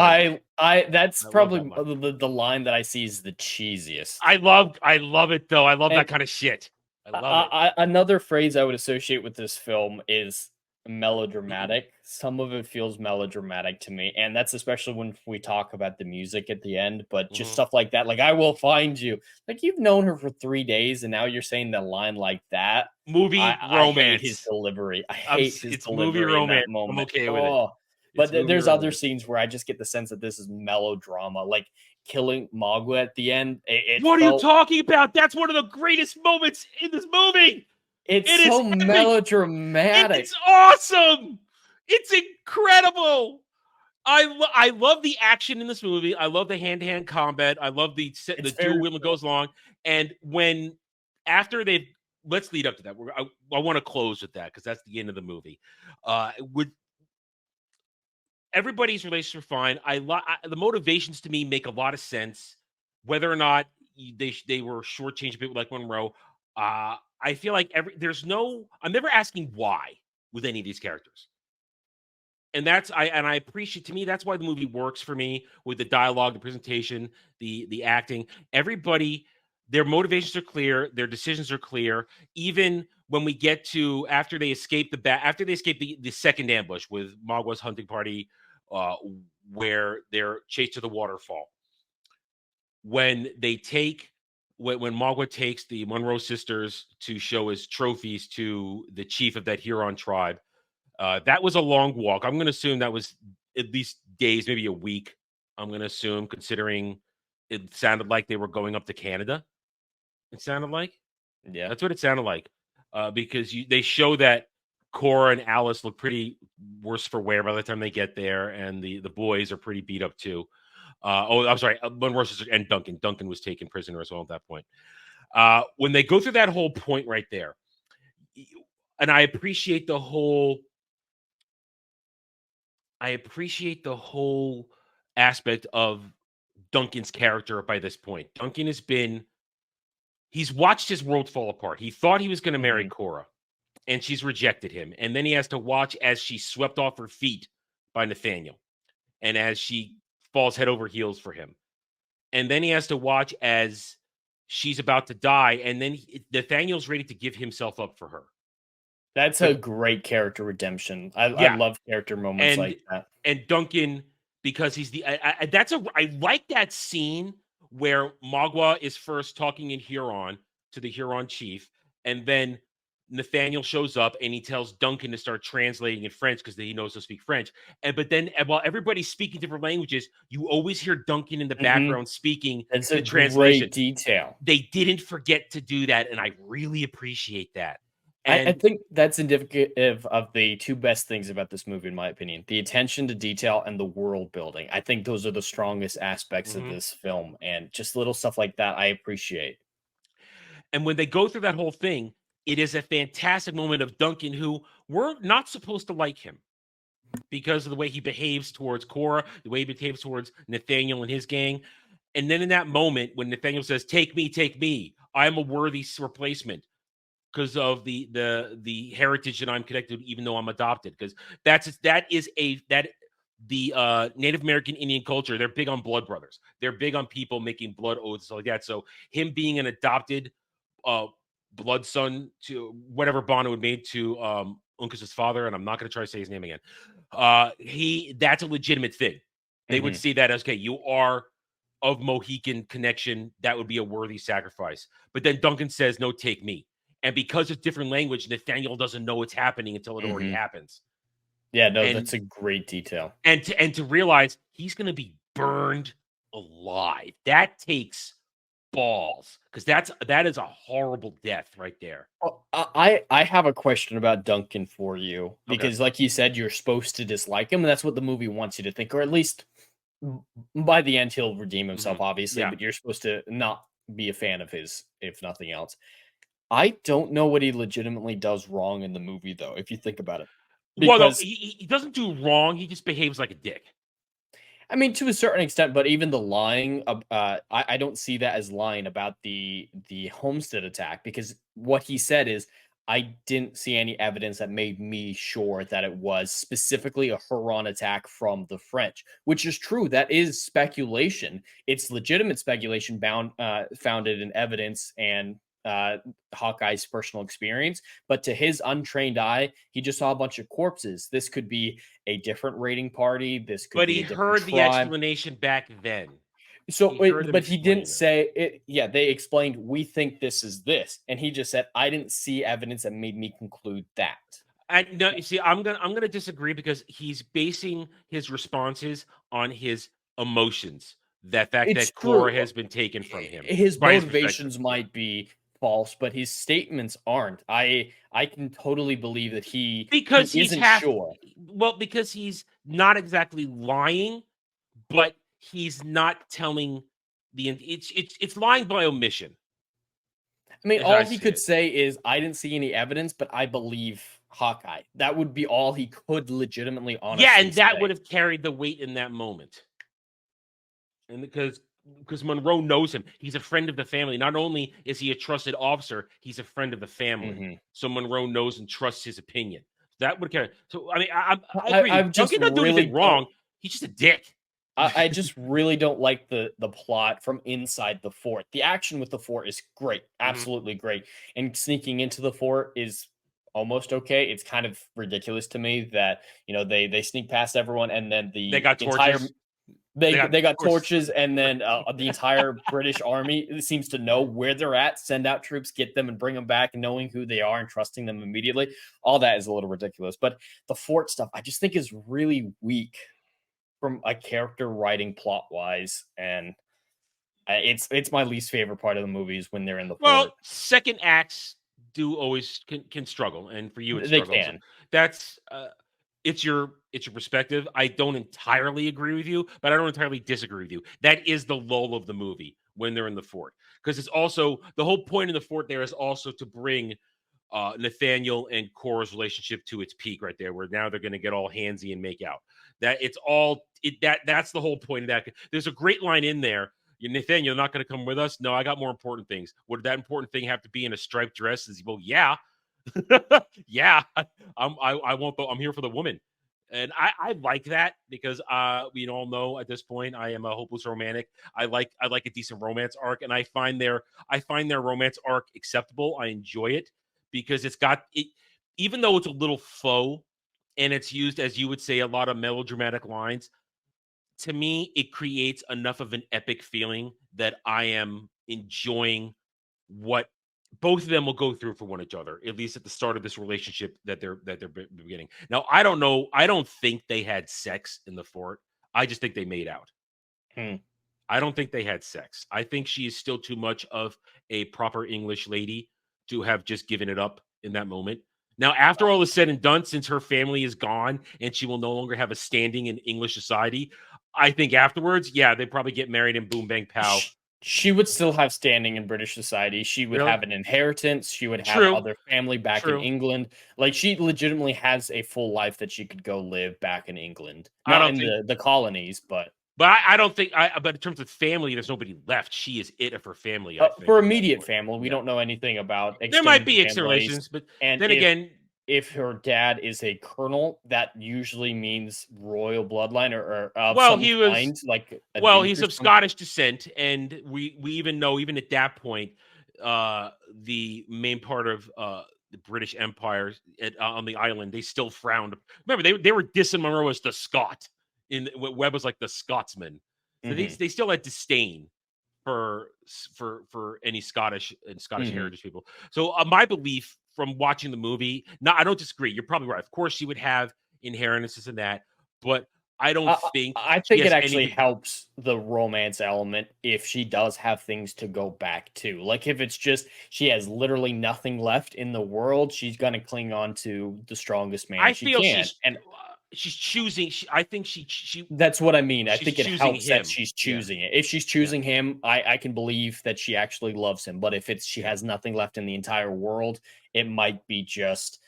that's probably the line that I see is the cheesiest. I love it though. I love that kind of shit. I love it. Another phrase I would associate with this film is melodramatic. Some of it feels melodramatic to me, and that's especially when we talk about the music at the end, but just stuff like that, like "I will find you." Like, you've known her for 3 days, and now you're saying the line like that. Movie romance. I hate his delivery. I hate his delivery movie romance. in that moment. I'm okay with it. But there's other scenes where I just get the sense that this is melodrama, like killing Magua at the end. What are you talking about? That's one of the greatest moments in this movie. It is so melodramatic. It's awesome. It's incredible. I love the action in this movie. I love the hand-to-hand combat. I love the dual wheel that goes along. And let's lead up to that. I want to close with that because that's the end of the movie. Everybody's relationships are fine. The motivations to me make a lot of sense. Whether or not they were shortchanged a bit like Monroe, I feel like I'm never asking why with any of these characters. And I appreciate, to me, that's why the movie works for me, with the dialogue, the presentation, the acting. Everybody, their motivations are clear, their decisions are clear. Even when we get to after they escape the second ambush with Magua's hunting party, where they're chased to the waterfall. When Magua takes the Monroe sisters to show as trophies to the chief of that Huron tribe, that was a long walk. I'm going to assume that was at least days, maybe a week. I'm going to assume, considering it sounded like they were going up to Canada. It sounded like, yeah, that's what it sounded like. Because they show that Cora and Alice look pretty worse for wear by the time they get there, and the boys are pretty beat up too. I'm sorry, Monroe and Duncan. Duncan was taken prisoner as well at that point. When they go through that whole point right there, and I appreciate the whole aspect of Duncan's character by this point. Duncan he's watched his world fall apart. He thought he was going to marry Cora, and she's rejected him. And then he has to watch as she's swept off her feet by Nathaniel, and as she falls head over heels for him. And then he has to watch as she's about to die, and then Nathaniel's ready to give himself up for her. That's a great character redemption. I love character moments like that. And Duncan, because he's I like that scene where Magua is first talking in Huron to the Huron chief, and then Nathaniel shows up and he tells Duncan to start translating in French because he knows to speak French. But then while everybody's speaking different languages, you always hear Duncan in the background speaking the translation. Great detail. They didn't forget to do that, and I really appreciate that. And I think that's indicative of the two best things about this movie, in my opinion: the attention to detail and the world building. I think those are the strongest aspects of this film, and just little stuff like that I appreciate. And when they go through that whole thing, it is a fantastic moment of Duncan, who we're not supposed to like him because of the way he behaves towards Cora, the way he behaves towards Nathaniel and his gang. And then in that moment, when Nathaniel says, take me, I'm a worthy replacement because of the heritage that I'm connected to, even though I'm adopted. Because the Native American Indian culture, they're big on blood brothers. They're big on people making blood oaths and stuff like that. So him being an adopted blood son to whatever Bono had made to Uncas's father, and I'm not going to try to say his name again. That's a legitimate thing. They would see that as, okay, you are of Mohican connection. That would be a worthy sacrifice. But then Duncan says, no, take me. And because it's different language, Nathaniel doesn't know it's happening until it already happens. Yeah, no, And- that's a great detail. And to realize he's going to be burned alive. That takes balls, because that is a horrible death right there. Well, I have a question about Duncan for you, because like you said, you're supposed to dislike him, and that's what the movie wants you to think, or at least by the end he'll redeem himself, obviously, Yeah. but you're supposed to not be a fan of his, if nothing else. I don't know what he legitimately does wrong in the movie, though, if you think about it. Well, no, Because he doesn't do wrong. He just behaves like a dick. I mean, to a certain extent, but even the lying, I don't see that as lying about the Homestead attack, because what he said is, I didn't see any evidence that made me sure that it was specifically a Huron attack from the French, which is true. That is speculation. It's legitimate speculation founded in evidence and Hawkeye's personal experience. But to his untrained eye, he just saw a bunch of corpses. This could be a different raiding party. This could But be he a different heard the tribe. explanation back then. So, He heard them but he explain didn't it. say it. Yeah, they explained, we think this is this, and he just said, I didn't see evidence that made me conclude that. And no, you see, I'm gonna disagree, because he's basing his responses on his emotions. That fact It's that Cora true. has been taken from him. His by his motivations perspective. might be false, but his statements aren't. I can totally believe that he Because isn't sure. Well, because he's not exactly lying, but he's not telling the. It's lying by omission. I mean, as all I he see could it. say is, I didn't see any evidence, but I believe Hawkeye. That would be all he could legitimately, honestly Yeah, and that say. would have carried the weight in that moment. And because Monroe knows him, he's a friend of the family. Not only is he a trusted officer, he's a friend of the family. So Monroe knows and trusts his opinion. That would carry. So I mean, I agree. I've just Duncan doesn't do really anything wrong. He's just a dick. I just really don't like the plot from inside the fort. The action with the fort is great, absolutely great, and sneaking into the fort is almost okay. It's kind of ridiculous to me that they sneak past everyone, and then They got entire torches. they got torches. torches, and then the entire British army seems to know where they're at, send out troops, get them, and bring them back, knowing who they are and trusting them immediately. All that is a little ridiculous, but the fort stuff I just think is really weak from a character writing plot wise, and it's my least favorite part of the movies when they're in the Well, fort. second acts do always can struggle, and for you, it's They struggles. can. That's it's your perspective. I don't entirely agree with you, but I don't entirely disagree with you. That is the lull of the movie when they're in the fort, because it's also the whole point in the fort there is also to bring Nathaniel and Cora's relationship to its peak right there, where now they're going to get all handsy and make out. That's the whole point of that. There's a great line in there. Nathaniel, you're not going to come with us? No, I got more important things. Would that important thing have to be in a striped dress? Well, yeah. Yeah, I won't. I'm here for the woman, and I like that, because we all know at this point I am a hopeless romantic. I like a decent romance arc, and I find their romance arc acceptable. I enjoy it because it's got it, even though it's a little faux, and it's used, as you would say, a lot of melodramatic lines. To me, it creates enough of an epic feeling that I am enjoying what both of them will go through for one another, at least at the start of this relationship that they're beginning. Now, I don't know. I don't think they had sex in the fort. I just think they made out. I don't think they had sex. I think she is still too much of a proper English lady to have just given it up in that moment. Now, after all is said and done, since her family is gone and she will no longer have a standing in English society, I think afterwards, yeah, they probably get married and boom, bang, pow. She would still have standing in British society. She would have an inheritance. She would have other family back in England. Like, she legitimately has a full life that she could go live back in England. Not in the colonies, but I don't think. But in terms of family, there's nobody left. She is it of her family. I think, for immediate family, we don't know anything about. There might be extended extended families. relations, but And then again, if her dad is a colonel, that usually means royal bloodline or of well, some he was kind, like a well, duke he's or of something. Scottish descent, and we even know, even at that point, the main part of the British Empire on the island, they still frowned. Remember, they were dissing Monroe as the Scot. Webb was like the Scotsman. So they still had disdain for any Scottish heritage people. So my belief from watching the movie, I don't disagree. You're probably right. Of course, she would have inheritances and that, but I don't think. I think it actually helps the romance element if she does have things to go back to. Like if it's just she has literally nothing left in the world, she's gonna cling on to the strongest man she can. She's choosing. I think she. That's what I mean. I think it helps him. that she's choosing it. If she's choosing him, I can believe that she actually loves him. But if she has nothing left in the entire world, it might be just,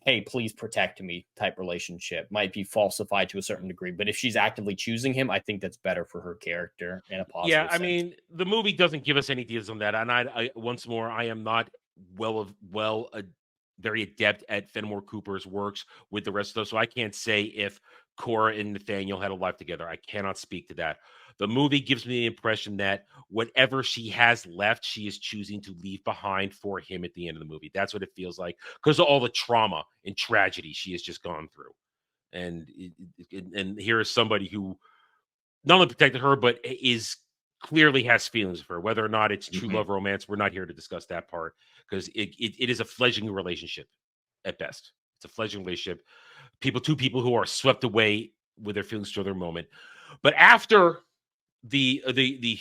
hey, please protect me type relationship. Might be falsified to a certain degree. But if she's actively choosing him, I think that's better for her character in a positive sense. I mean, the movie doesn't give us any details on that. And I once more, I am not very adept at Fenimore Cooper's works with the rest of those. So I can't say if Cora and Nathaniel had a life together. I cannot speak to that. The movie gives me the impression that whatever she has left, she is choosing to leave behind for him at the end of the movie. That's what it feels like because of all the trauma and tragedy she has just gone through. And here is somebody who not only protected her, but clearly has feelings for her. Whether or not it's true love romance, we're not here to discuss that part because it is a fledgling relationship at best. It's a fledgling relationship. Two people who are swept away with their feelings to their moment. But after the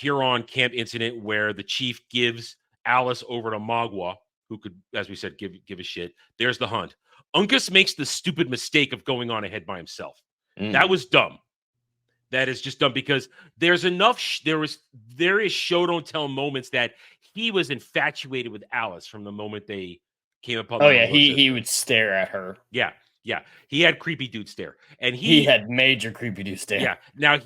Huron camp incident where the chief gives Alice over to Magua, who could, as we said, give a shit, there's the hunt. Uncas makes the stupid mistake of going on ahead by himself. That was dumb. That is just dumb because there's enough. There is show don't tell moments that he was infatuated with Alice from the moment they came upon. Oh yeah, he would stare at her. Yeah, he had creepy dude stare, and he had major creepy dude stare. Yeah, now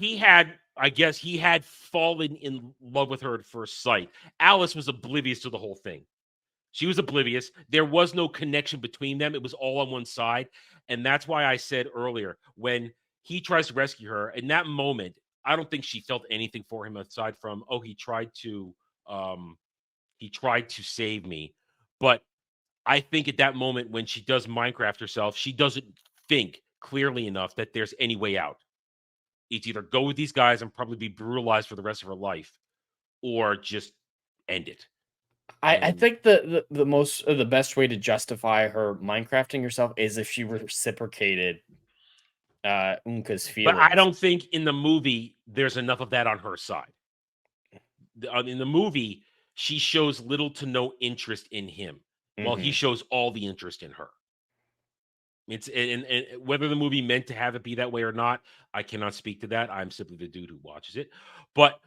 I guess he had fallen in love with her at first sight. Alice was oblivious to the whole thing. She was oblivious. There was no connection between them. It was all on one side, and that's why I said earlier when he tries to rescue her. In that moment, I don't think she felt anything for him aside from, he tried to save me. But I think at that moment when she does Minecraft herself, she doesn't think clearly enough that there's any way out. It's either go with these guys and probably be brutalized for the rest of her life, or just end it. I think the best way to justify her Minecrafting herself is if she reciprocated Unca's feelings. But I don't think in the movie there's enough of that on her side. In the movie, she shows little to no interest in him, while he shows all the interest in her. It's and whether the movie meant to have it be that way or not, I cannot speak to that. I'm simply the dude who watches it. But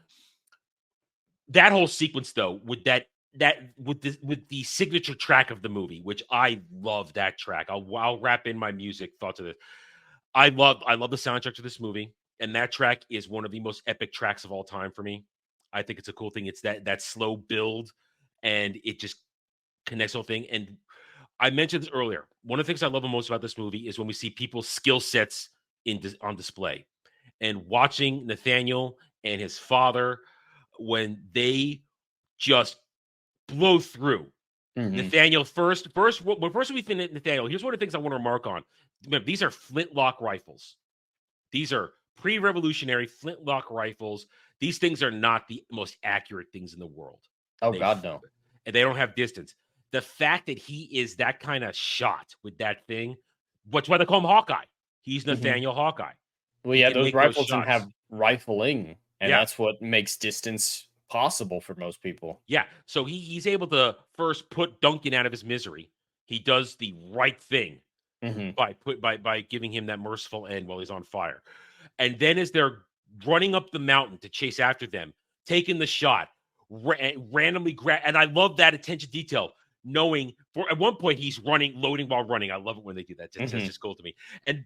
that whole sequence, though, with the signature track of the movie, which I love that track. I'll wrap in my music thoughts of this. I love the soundtrack to this movie, and that track is one of the most epic tracks of all time for me. I think it's a cool thing. It's that slow build, and it just connects the whole thing. And I mentioned this earlier. One of the things I love the most about this movie is when we see people's skill sets on display, and watching Nathaniel and his father when they just blow through. Nathaniel first we finish Nathaniel. Here's one of the things I want to remark on. Remember, these are flintlock rifles. These are pre-revolutionary flintlock rifles. These things are not the most accurate things in the world. God, no. And they don't have distance. The fact that he is that kind of shot with that thing, that's why they call him Hawkeye. He's Nathaniel Hawkeye. Well, yeah, those rifles don't have rifling, and that's what makes distance possible for most people. Yeah, so he's able to first put Duncan out of his misery. He does the right thing by giving him that merciful end while he's on fire. And then as they're running up the mountain to chase after them, taking the shot, randomly and I love that attention detail, knowing at one point he's loading while running. I love it when they do that. That's just cool to me.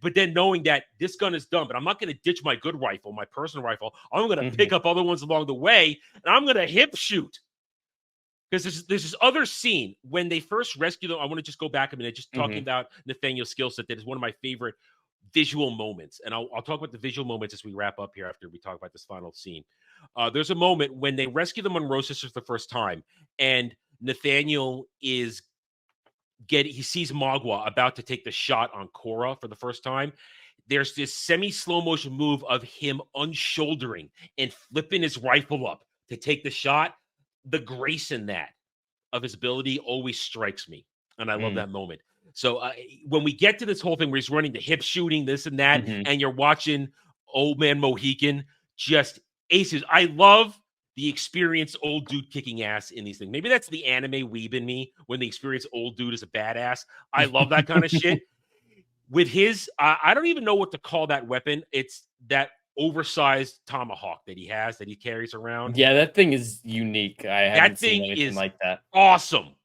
But then knowing that this gun is done, but I'm not going to ditch my good rifle, my personal rifle. I'm going to pick up other ones along the way, and I'm going to hip shoot. Because there's this other scene when they first rescue them. I want to just go back a minute, just talking about Nathaniel's skill set. That is one of my favorite visual moments. And I'll talk about the visual moments as we wrap up here after we talk about this final scene. There's a moment when they rescue the Monroe sisters the first time, and Nathaniel he sees Magua about to take the shot on Cora for the first time. there's this semi-slow motion move of him unshouldering and flipping his rifle up to take the shot. The grace in that of his ability always strikes me, and I love that moment. So when we get to this whole thing where he's running the hip shooting, this and that, and you're watching old man Mohican just aces. I love the experienced old dude kicking ass in these things. Maybe that's the anime weeb in me when the experienced old dude is a badass. I love that kind of shit. With his, I don't even know what to call that weapon. It's that oversized tomahawk that he has that he carries around. Yeah, that thing is unique. I haven't seen anything like that. Awesome.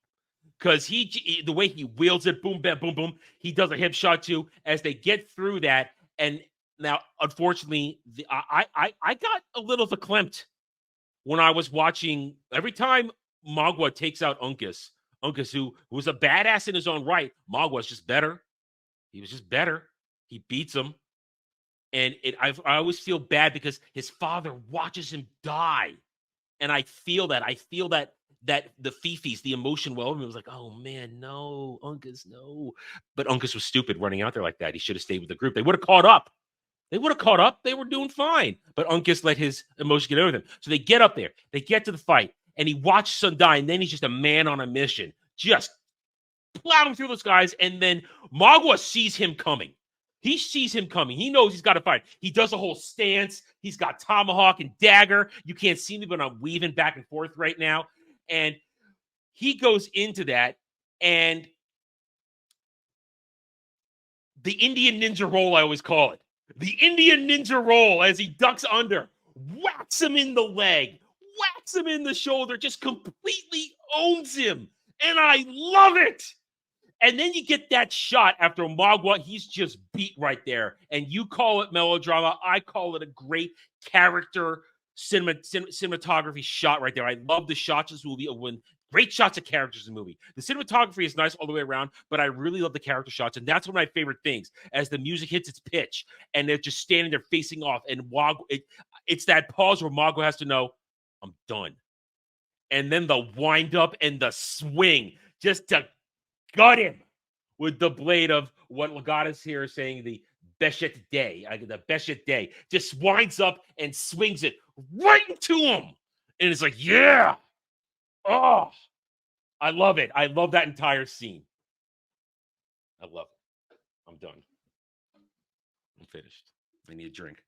Because the way he wields it, boom, bam, boom, boom. He does a hip shot too. As they get through that, and now unfortunately, I got a little verklempt when I was watching. Every time Magua takes out Uncas, who was a badass in his own right, Magua's just better. He was just better. He beats him, and I always feel bad because his father watches him die, and I feel that. That the fifis, the emotion well, it was like, oh man, no, Uncas, no. But Uncas was stupid running out there like that. He should have stayed with the group. They would have caught up. They were doing fine. But Uncas let his emotion get over them. So they get up there. They get to the fight, and he watches Sun die, and then he's just a man on a mission. Just plowing through those guys, and then Magua sees him coming. He sees him coming. He knows he's got to fight. He does a whole stance. He's got tomahawk and dagger. You can't see me, but I'm weaving back and forth right now. And he goes into that, and the Indian ninja roll, I always call it. The Indian ninja roll as he ducks under, whacks him in the leg, whacks him in the shoulder, just completely owns him. And I love it. And then you get that shot after Magua. He's just beat right there. And you call it melodrama. I call it a great character cinematography shot right there. I love the shots of this movie when great shots of characters in the movie. The cinematography is nice all the way around, but I really love the character shots. And that's one of my favorite things as the music hits its pitch and they're just standing there facing off. And it's that pause where Magua has to know, I'm done. And then the wind up and the swing just to gut him with the blade of what Legata's here is saying, the Beshet Day. The Beshet Day just winds up and swings it right into him. And it's like, yeah. Oh, I love it. I love that entire scene. I love it. I'm done. I'm finished. I need a drink.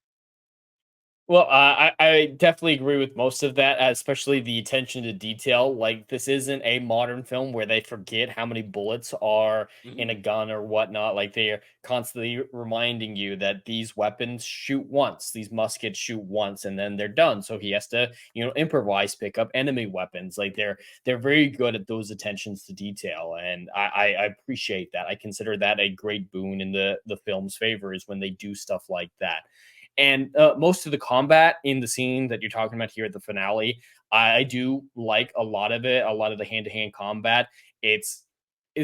Well, I definitely agree with most of that, especially the attention to detail. Like, this isn't a modern film where they forget how many bullets are in a gun or whatnot. Like, they are constantly reminding you that these weapons shoot once, these muskets shoot once, and then they're done. So he has to, improvise, pick up enemy weapons. Like, they're very good at those attentions to detail, and I appreciate that. I consider that a great boon in the film's favor is when they do stuff like that. And most of the combat in the scene that you're talking about here at the finale, I do like a lot of it. A lot of the hand-to-hand combat. It's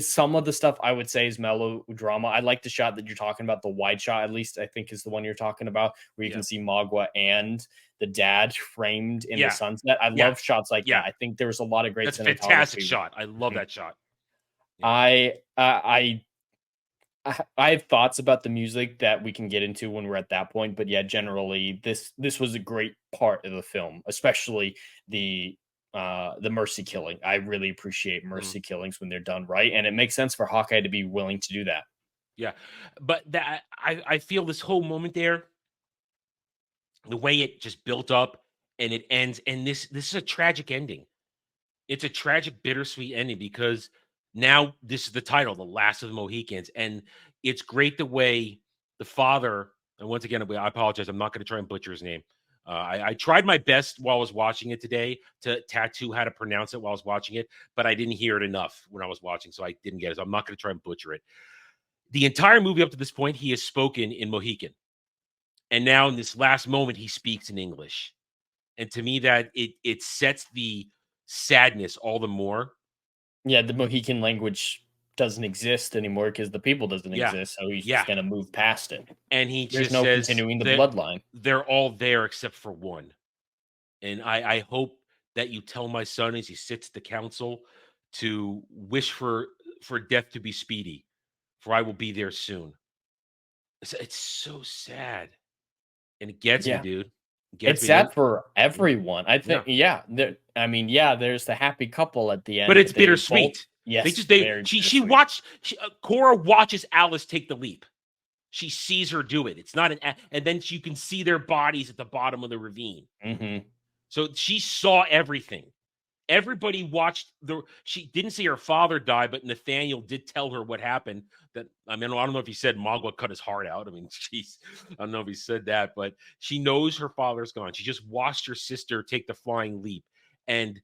some of the stuff I would say is melodrama. I like the shot that you're talking about, the wide shot, at least I think is the one you're talking about, where you can see Magua and the dad framed in the sunset. I love shots like that. I think there's a lot of great That's a cinematography. fantastic shot. I love that shot. I have thoughts about the music that we can get into when we're at that point, but yeah, generally this was a great part of the film, especially the mercy killing. I really appreciate mercy killings when they're done right, and it makes sense for Hawkeye to be willing to do that. Yeah, but that I feel this whole moment there, the way it just built up and it ends, and this is a tragic ending. It's a tragic, bittersweet ending because now this is the title, The Last of the Mohicans. And it's great the way the father, and once again, I apologize, I'm not going to try and butcher his name. I tried my best while I was watching it today to tattoo how to pronounce it while I was watching it, but I didn't hear it enough when I was watching, so I didn't get it. So I'm not going to try and butcher it. The entire movie up to this point, he has spoken in Mohican. And now in this last moment, he speaks in English. And to me, that it sets the sadness all the more. Yeah, the Mohican language doesn't exist anymore because the people doesn't exist, so he's just going to move past it. And There's just no says continuing the bloodline. They're all there except for one. And I hope that you tell my son as he sits at the council to wish for death to be speedy, for I will be there soon. It's so sad, and it gets me, Yeah. dude. It gets It's me. sad for everyone. I think, Yeah. I mean, yeah, there's the happy couple at the But end, it's but they both, bittersweet. yes, They very she bittersweet. watched Cora watches Alice take the leap. She sees her do it. It's not and then you can see their bodies at the bottom of the ravine. Mm-hmm. So she saw everything. Everybody watched she didn't see her father die, but Nathaniel did tell her what happened. That I mean, I don't know if he said Magua cut his heart out. I mean, jeez, I don't know if he said that, but she knows her father's gone. She just watched her sister take the flying leap, and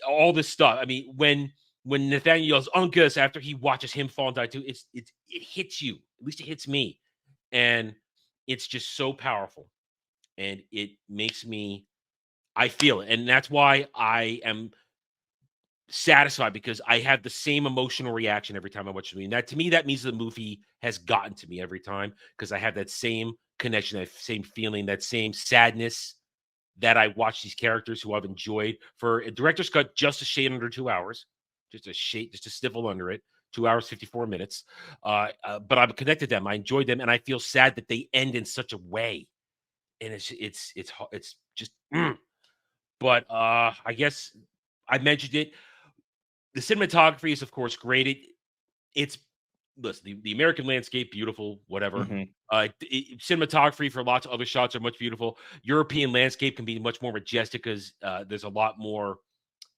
all this stuff. I mean, when Nathaniel yells "Uncas" after he watches him fall and die too, it hits you. At least it hits me, and it's just so powerful, and it makes me. I feel it, and that's why I am satisfied because I have the same emotional reaction every time I watch the movie. And that to me, that means the movie has gotten to me every time because I have that same connection, that same feeling, that same sadness that I watch these characters who I've enjoyed for a director's cut just a shade under 2 hours, just a sniffle under it. 2 hours, 54 minutes. But I'm connected to them. I enjoyed them, and I feel sad that they end in such a way. And it's just. But I guess I mentioned it. The cinematography is, of course, great. It's listen, the American landscape, beautiful, whatever. Mm-hmm. Cinematography for lots of other shots are much beautiful. European landscape can be much more majestic because there's a lot more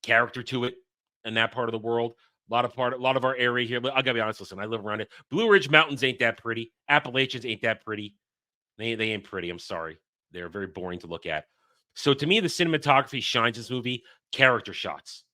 character to it in that part of the world. A lot of our area here. I gotta be honest. Listen, I live around it. Blue Ridge Mountains ain't that pretty. Appalachians ain't that pretty. They ain't pretty. I'm sorry. They're very boring to look at. So to me, the cinematography shines this movie. Character shots.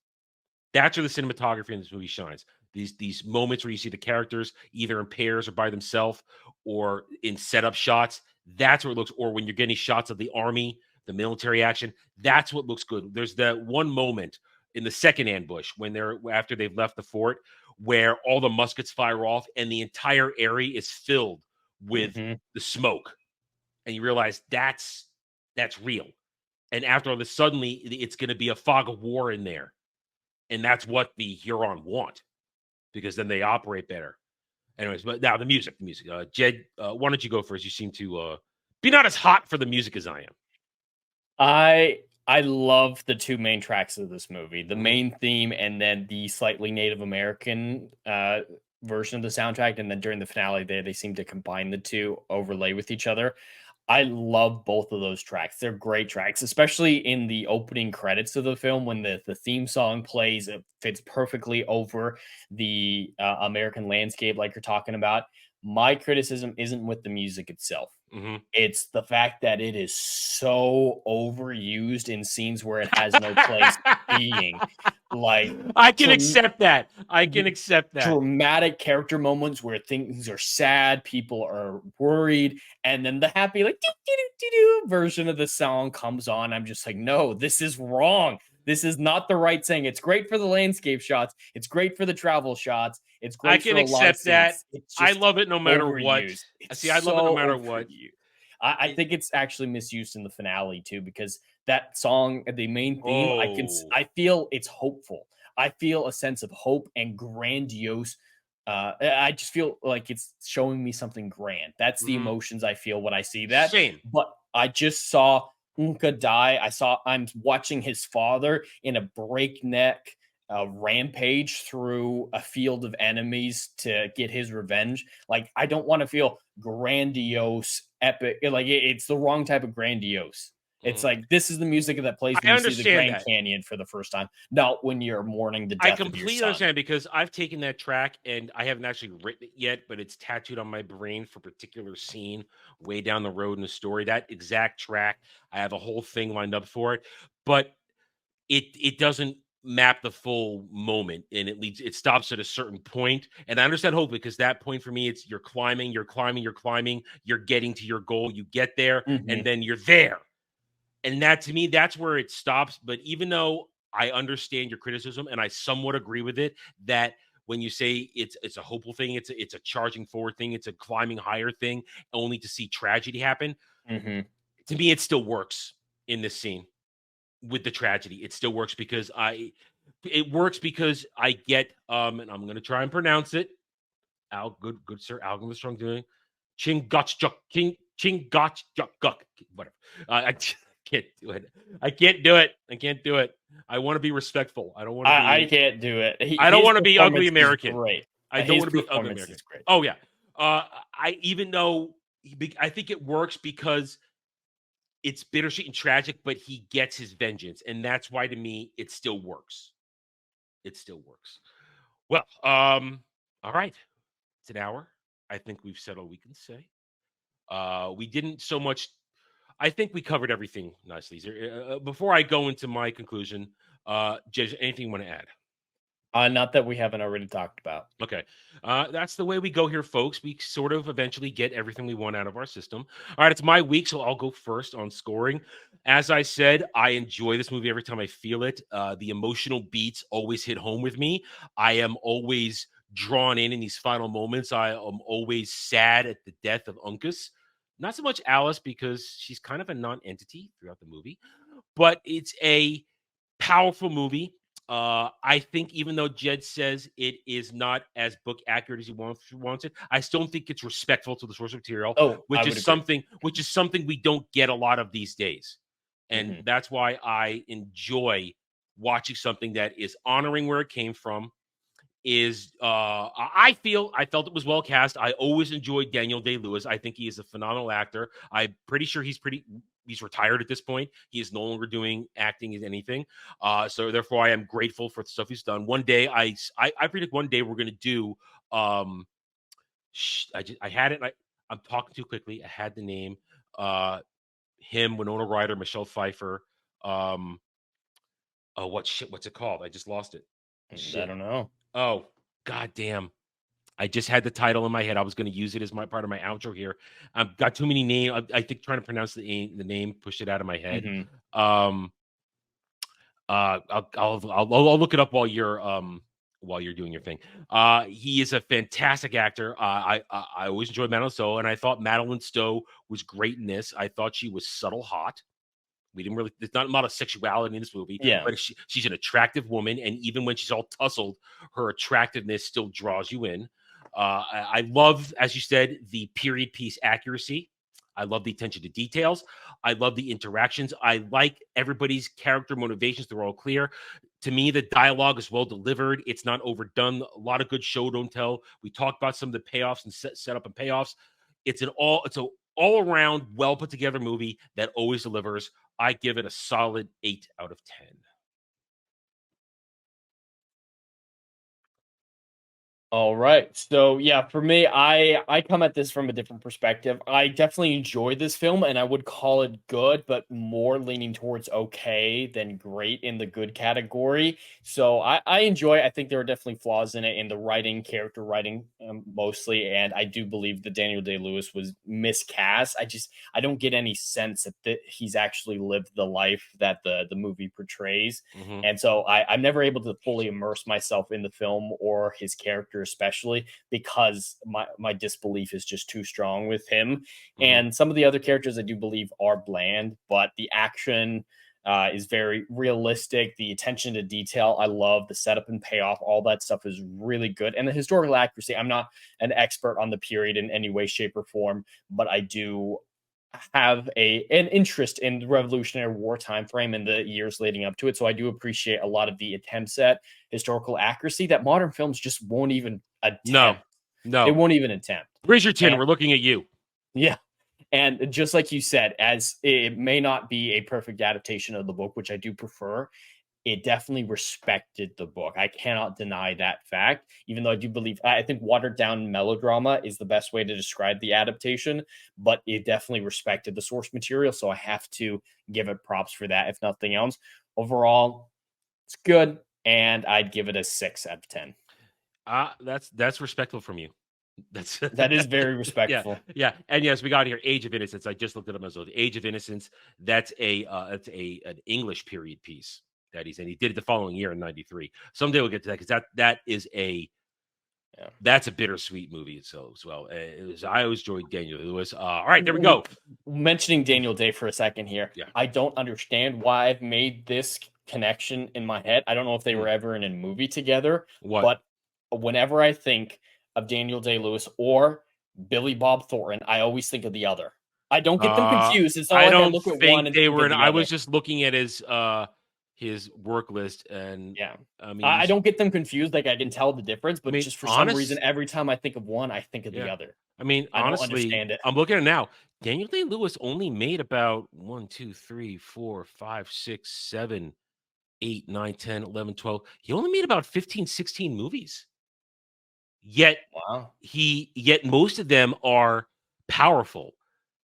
That's where the cinematography in this movie shines. These moments where you see the characters either in pairs or by themselves or in setup shots. That's where it looks. Or when you're getting shots of the army, the military action. That's what looks good. There's that one moment in the second ambush when after they've left the fort where all the muskets fire off and the entire area is filled with the smoke, and you realize that's real. And after all this, suddenly it's going to be a fog of war in there. And that's what the Huron want because then they operate better. Anyways, but now the music. Jed, why don't you go first? You seem to be not as hot for the music as I am. I love the two main tracks of this movie, the main theme and then the slightly Native American version of the soundtrack. And then during the finale, they seem to combine the two, overlay with each other. I love both of those tracks. They're great tracks, especially in the opening credits of the film when the theme song plays. It fits perfectly over the American landscape like you're talking about. My criticism isn't with the music itself. It's the fact that it is so overused in scenes where it has no place being. Like I can accept that. I can accept that. Dramatic character moments where things are sad, people are worried, and then the happy like version of the song comes on. I'm just like, no, this is wrong. This is not the right thing. It's great for the landscape shots. It's great for the travel shots. It's great. I can accept that. I love it no matter what. See, I love it no matter what. I think it's actually misused in the finale too, because that song, the main theme, I feel it's hopeful. I feel a sense of hope and grandiose. I just feel like it's showing me something grand. That's the emotions I feel when I see that. Same. But I just saw Unka die. I'm watching his father in a breakneck rampage through a field of enemies to get his revenge. Like, I don't want to feel grandiose, epic. Like, it's the wrong type of grandiose. It's like, this is the music that plays when you see the Grand Canyon for the first time, not when you're mourning the death of your son. I completely understand, because I've taken that track and I haven't actually written it yet, but it's tattooed on my brain for a particular scene way down the road in the story. That exact track, I have a whole thing lined up for it, but it doesn't map the full moment, and it stops at a certain point. And I understand hope, because that point for me, it's you're climbing, you're getting to your goal, you get there, and then you're there. And that, to me, that's where it stops. But even though I understand your criticism and I somewhat agree with it, that when you say it's a hopeful thing, it's a charging forward thing, it's a climbing higher thing, only to see tragedy happen. To me, it still works in this scene with the tragedy. It still works because I get and I'm going to try and pronounce it. Good sir, Alvin Strong doing Chingachgook, whatever. I can't do it. I can't do it. I can't do it. I want to be respectful. I don't want to. I can't do it. I don't want to be ugly American. Great. I don't His want to be ugly performance American. is great. Oh yeah. Even though I think it works because it's bittersweet and tragic, but he gets his vengeance, and that's why to me it still works. It still works. Well, all right. It's an hour. I think we've said all we can say. We didn't so much. I think we covered everything nicely. Before I go into my conclusion, Judge, anything you want to add? Not that we haven't already talked about. Okay. That's the way we go here, folks. We sort of eventually get everything we want out of our system. All right, it's my week, so I'll go first on scoring. As I said, I enjoy this movie every time I feel it. The emotional beats always hit home with me. I am always drawn in these final moments. I am always sad at the death of Uncas. Not so much Alice, because she's kind of a non-entity throughout the movie, but it's a powerful movie. I think even though Jed says it is not as book accurate as he wants it, I still don't think it's respectful to the source material, which is something we don't get a lot of these days. And that's why I enjoy watching something that is honoring where it came from. I felt it was well cast. I always enjoyed Daniel Day-Lewis. I think he is a phenomenal actor. I'm pretty sure he's retired at this point. He is no longer doing acting as anything. So therefore I am grateful for the stuff he's done. One day I predict one day we're going to do I had it. I'm talking too quickly. I had the name, him, Winona Ryder, Michelle Pfeiffer. What's it called? I just lost it. I don't know. Oh, god damn. I just had the title in my head. I was going to use it as my part of my outro here. I've got too many names. I think trying to pronounce the name pushed it out of my head. I'll look it up while you're doing your thing. He is a fantastic actor. I always enjoyed Madeline Stowe, and I thought Madeline Stowe was great in this. I thought she was subtle hot. There's not a lot of sexuality in this movie, but she's an attractive woman. And even when she's all tussled, her attractiveness still draws you in. I love, as you said, the period piece accuracy. I love the attention to details. I love the interactions. I like everybody's character motivations. They're all clear. To me, the dialogue is well delivered. It's not overdone. A lot of good show, don't tell. We talked about some of the payoffs and setup and payoffs. It's an all-around, well put together movie that always delivers. I give it a solid 8 out of 10. All right. So yeah, for me, I come at this from a different perspective. I definitely enjoy this film, and I would call it good, but more leaning towards okay than great in the good category. So I enjoy. I think there are definitely flaws in it, in the writing, character writing, mostly, and I do believe that Daniel Day-Lewis was miscast. I don't get any sense that he's actually lived the life that the movie portrays, and so I'm never able to fully immerse myself in the film or his character, especially because my disbelief is just too strong with him. And some of the other characters I do believe are bland, but the action is very realistic. The attention to detail, I love. The setup and payoff, all that stuff is really good. And the historical accuracy, I'm not an expert on the period in any way, shape, or form, but I do have an interest in the Revolutionary War time frame and the years leading up to it. So I do appreciate a lot of the attempts at historical accuracy that modern films just won't even attempt. No. They won't even attempt. Bridgerton, we're looking at you. Yeah. And just like you said, as it may not be a perfect adaptation of the book, which I do prefer, it definitely respected the book. I cannot deny that fact, even though I think watered down melodrama is the best way to describe the adaptation, but it definitely respected the source material. So I have to give it props for that, if nothing else. Overall, it's good, and I'd give it a 6 out of 10. That's respectful from you. That is very respectful. Yeah. And yes, we got here Age of Innocence. I just looked it up as well. The Age of Innocence, that's an English period piece that he's in. He did it the following year in 93. Someday we'll get to that, because that's a bittersweet movie as well. I always enjoyed Daniel Lewis. All right, there we go. Mentioning Daniel Day for a second here. Yeah. I don't understand why I've made this connection in my head. I don't know if they were ever in a movie together, but whenever I think of Daniel Day-Lewis or Billy Bob Thornton, I always think of the other. I don't get them confused. It's not I like I don't look at think one and they think were. of the I other. was just looking at his work list, and Yeah. I mean, I don't get them confused. Like I can tell the difference, but I mean, just for some reason, honest, every time I think of one, I think of the yeah. other. I mean, I don't honestly, understand it. I'm looking at it now. Daniel Day-Lewis only made about 1, 2, 3, 4, 5, 6, 7, 8, 9, 10, 11, 12. He only made about 15, 16 movies. Yet Wow. yet most of them are powerful.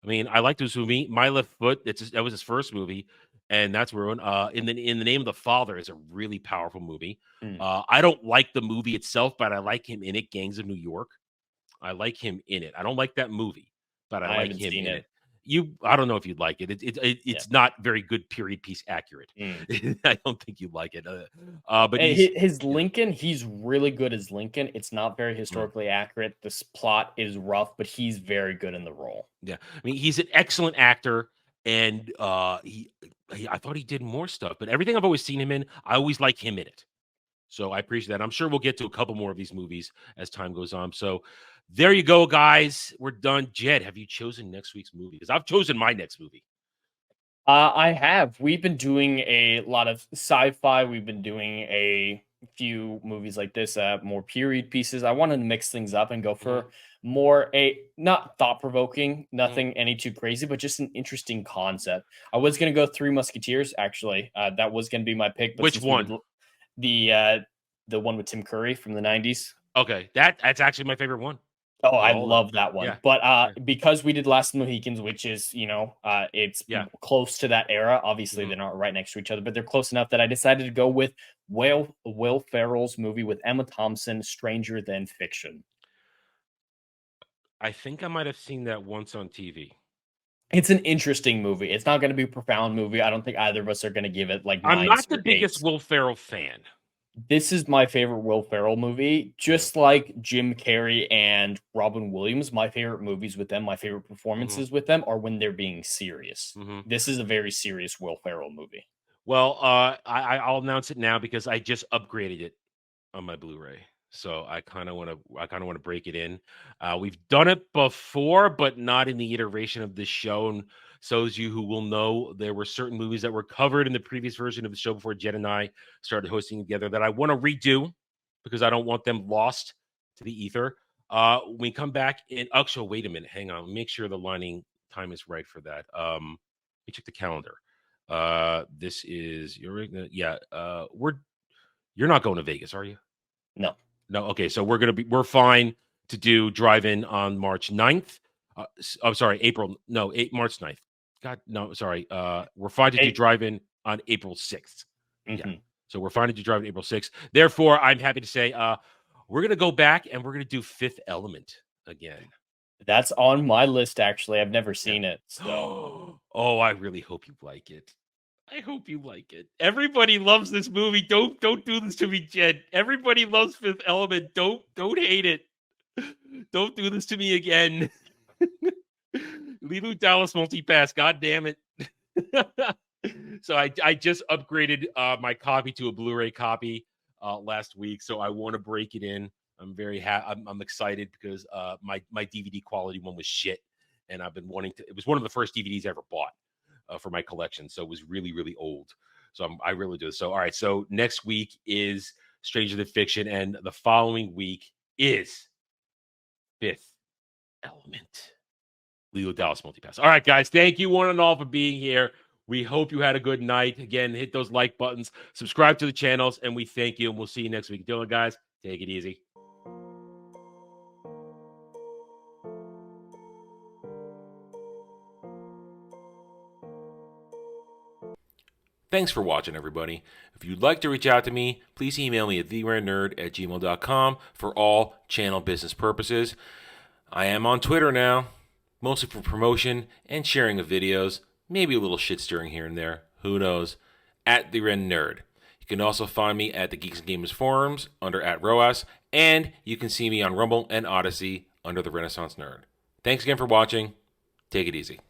I mean, I like this movie, My Left Foot. That was his first movie, and that's ruined. In the Name of the Father is a really powerful movie. Mm. I don't like the movie itself, but I like him in it. Gangs of New York. I like him in it. I don't like that movie, but I I like haven't him seen in it. it. I don't know if you'd like it. It's not very good period piece accurate. Mm. I don't think you'd like it. But His Lincoln, he's really good as Lincoln. It's not very historically accurate. This plot is rough, but he's very good in the role. Yeah, I mean, he's an excellent actor, and I thought he did more stuff, but everything I've always seen him in, I always like him in it. So I appreciate that. I'm sure we'll get to a couple more of these movies as time goes on. So there you go, guys. We're done. Jed, have you chosen next week's movie? Because I've chosen my next movie. I have. We've been doing a lot of sci-fi. We've been doing a few movies like this, more period pieces. I wanted to mix things up and go for more not thought-provoking, nothing any too crazy, but just an interesting concept. I was gonna go Three Musketeers, actually. That was gonna be my pick. But Which one? The one with Tim Curry from the 90s. Okay, that's actually my favorite one. Oh, I love that one. Yeah. But because we did Last Mohicans, which is, it's close to that era. Obviously, they're not right next to each other, but they're close enough that I decided to go with Will Ferrell's movie with Emma Thompson, Stranger Than Fiction. I think I might have seen that once on TV. It's an interesting movie. It's not going to be a profound movie. I don't think either of us are going to give it like I'm nines not or the biggest eights. Will Ferrell fan. This is my favorite Will Ferrell movie. Just like Jim Carrey and Robin Williams, my favorite movies with them, my favorite performances with them are when they're being serious. This is a very serious Will Ferrell movie. Well, I'll announce it now because I just upgraded it on my Blu-ray. So I kind of want to break it in. We've done it before, but not in the iteration of this show. And so as you who will know, there were certain movies that were covered in the previous version of the show before Jed and I started hosting together that I want to redo because I don't want them lost to the ether. When we come back in, actually, wait a minute, hang on, make sure the lining time is right for that. Let me check the calendar. This is you're not going to Vegas, are you? No. Okay, so we're fine to do drive-in on March 9th. I'm sorry, March 9th. God, no, sorry. We're fine to do drive-in on April 6th. Yeah. So we're fine to do drive-in April 6th. Therefore, I'm happy to say we're going to go back and we're going to do Fifth Element again. That's on my list, actually. I've never seen it. So. Oh, I really hope you like it. I hope you like it. Everybody loves this movie. Don't do this to me, Jed. Everybody loves Fifth Element. Don't hate it. Don't do this to me again. Leeloo Dallas multipass. God damn it. So I just upgraded my copy to a Blu-ray copy last week. So I want to break it in. I'm very happy. I'm excited because my DVD quality one was shit, and I've been wanting to. It was one of the first DVDs I ever bought for my collection, so it was really, really old. So I really do. So all right. So next week is Stranger Than Fiction, and the following week is Fifth Element. Leeloo Dallas multipass. All right, guys. Thank you one and all for being here. We hope you had a good night. Again, hit those like buttons, subscribe to the channels, and we thank you. And we'll see you next week. Until then, guys, take it easy. Thanks for watching, everybody. If you'd like to reach out to me, please email me at theranernerd@gmail.com for all channel business purposes. I am on Twitter now, mostly for promotion and sharing of videos, maybe a little shit stirring here and there, who knows, @theranernerd. You can also find me at the Geeks and Gamers forums under @ROAS, and you can see me on Rumble and Odyssey under the Renaissance Nerd. Thanks again for watching. Take it easy.